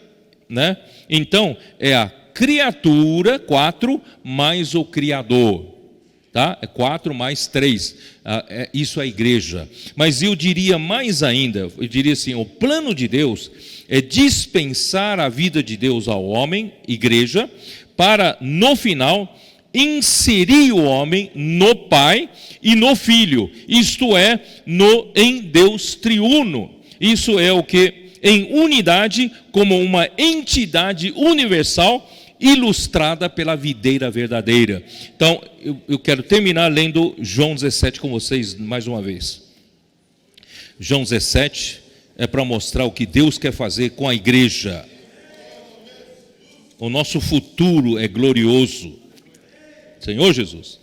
né? Então, é a criatura, 4, mais o Criador, tá? É 4 mais 3, isso é a igreja. Mas eu diria mais ainda, eu diria assim, o plano de Deus é dispensar a vida de Deus ao homem, igreja, para no final inserir o homem no Pai e no Filho, isto é, em Deus triuno. Isso é o que? Em unidade, como uma entidade universal, ilustrada pela videira verdadeira. Então, eu quero terminar lendo João 17 com vocês mais uma vez. João 17 é para mostrar o que Deus quer fazer com a igreja. O nosso futuro é glorioso. Senhor Jesus.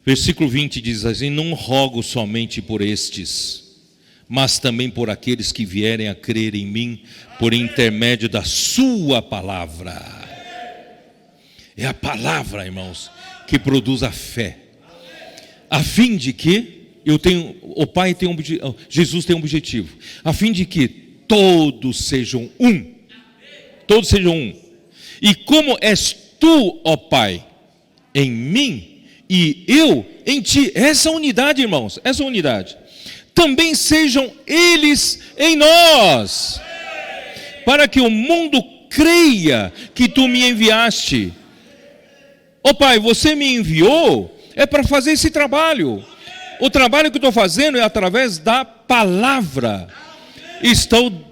Versículo 20 diz assim: não rogo somente por estes, mas também por aqueles que vierem a crer em mim, por intermédio da sua palavra. É a palavra, irmãos, que produz a fé, a fim de que Jesus tem um objetivo, a fim de que todos sejam um. Todos sejam um. E como és tu, ó Pai, em mim e eu em ti, essa unidade, irmãos, essa unidade, também sejam eles em nós, para que o mundo creia que tu me enviaste. Ó Pai, você me enviou é para fazer esse trabalho. O trabalho que eu estou fazendo é através da palavra. Estou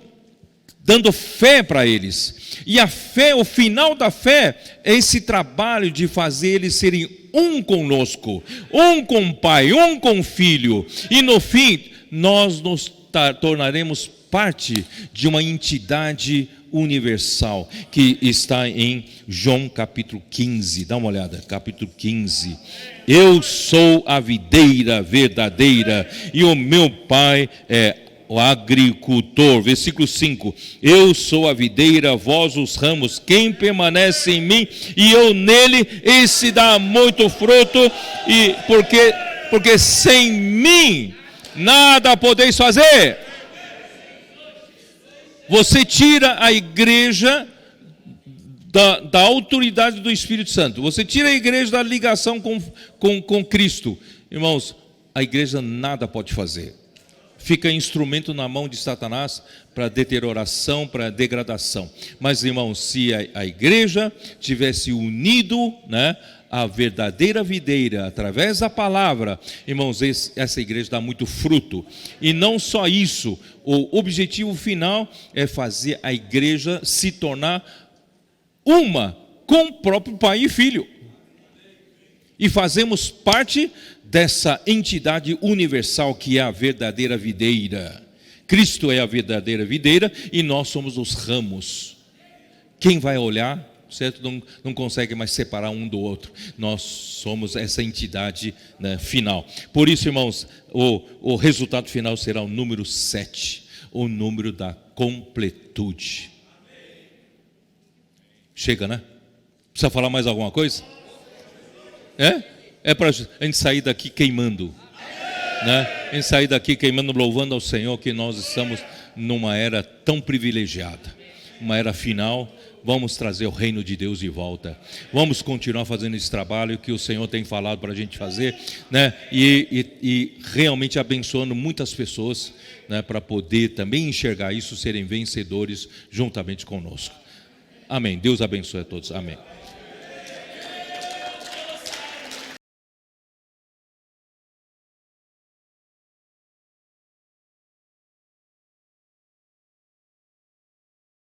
dando fé para eles. E a fé, o final da fé, é esse trabalho de fazer eles serem um conosco, um com o Pai, um com o Filho. E no fim, nós nos tornaremos parte de uma entidade universal, que está em João capítulo 15. Dá uma olhada, capítulo 15. Eu sou a videira verdadeira e o meu Pai é o agricultor. Versículo 5. Eu sou a videira, vós os ramos. Quem permanece em mim e eu nele, esse dá muito fruto, e porque sem mim nada podeis fazer. Você tira a igreja da autoridade do Espírito Santo. Você tira a igreja da ligação com Cristo. Irmãos, a igreja nada pode fazer. Fica instrumento na mão de Satanás para deterioração, para degradação. Mas, irmãos, se a igreja tivesse unido, né, a verdadeira videira, através da palavra, irmãos, essa igreja dá muito fruto. E não só isso, o objetivo final é fazer a igreja se tornar uma com o próprio Pai e Filho. E fazemos parte dessa entidade universal que é a verdadeira videira. Cristo é a verdadeira videira e nós somos os ramos. Quem vai olhar, certo? Não consegue mais separar um do outro. Nós somos essa entidade, né, final. Por isso, irmãos, o resultado final será o número 7, o número da completude. Chega, né? Precisa falar mais alguma coisa? É para a gente sair daqui queimando, né? A gente sair daqui queimando, louvando ao Senhor, que nós estamos numa era tão privilegiada, uma era final. Vamos trazer o reino de Deus de volta. Vamos continuar fazendo esse trabalho que o Senhor tem falado para a gente fazer, né? E realmente abençoando muitas pessoas, né? Para poder também enxergar isso, serem vencedores juntamente conosco. Amém. Deus abençoe a todos. Amém.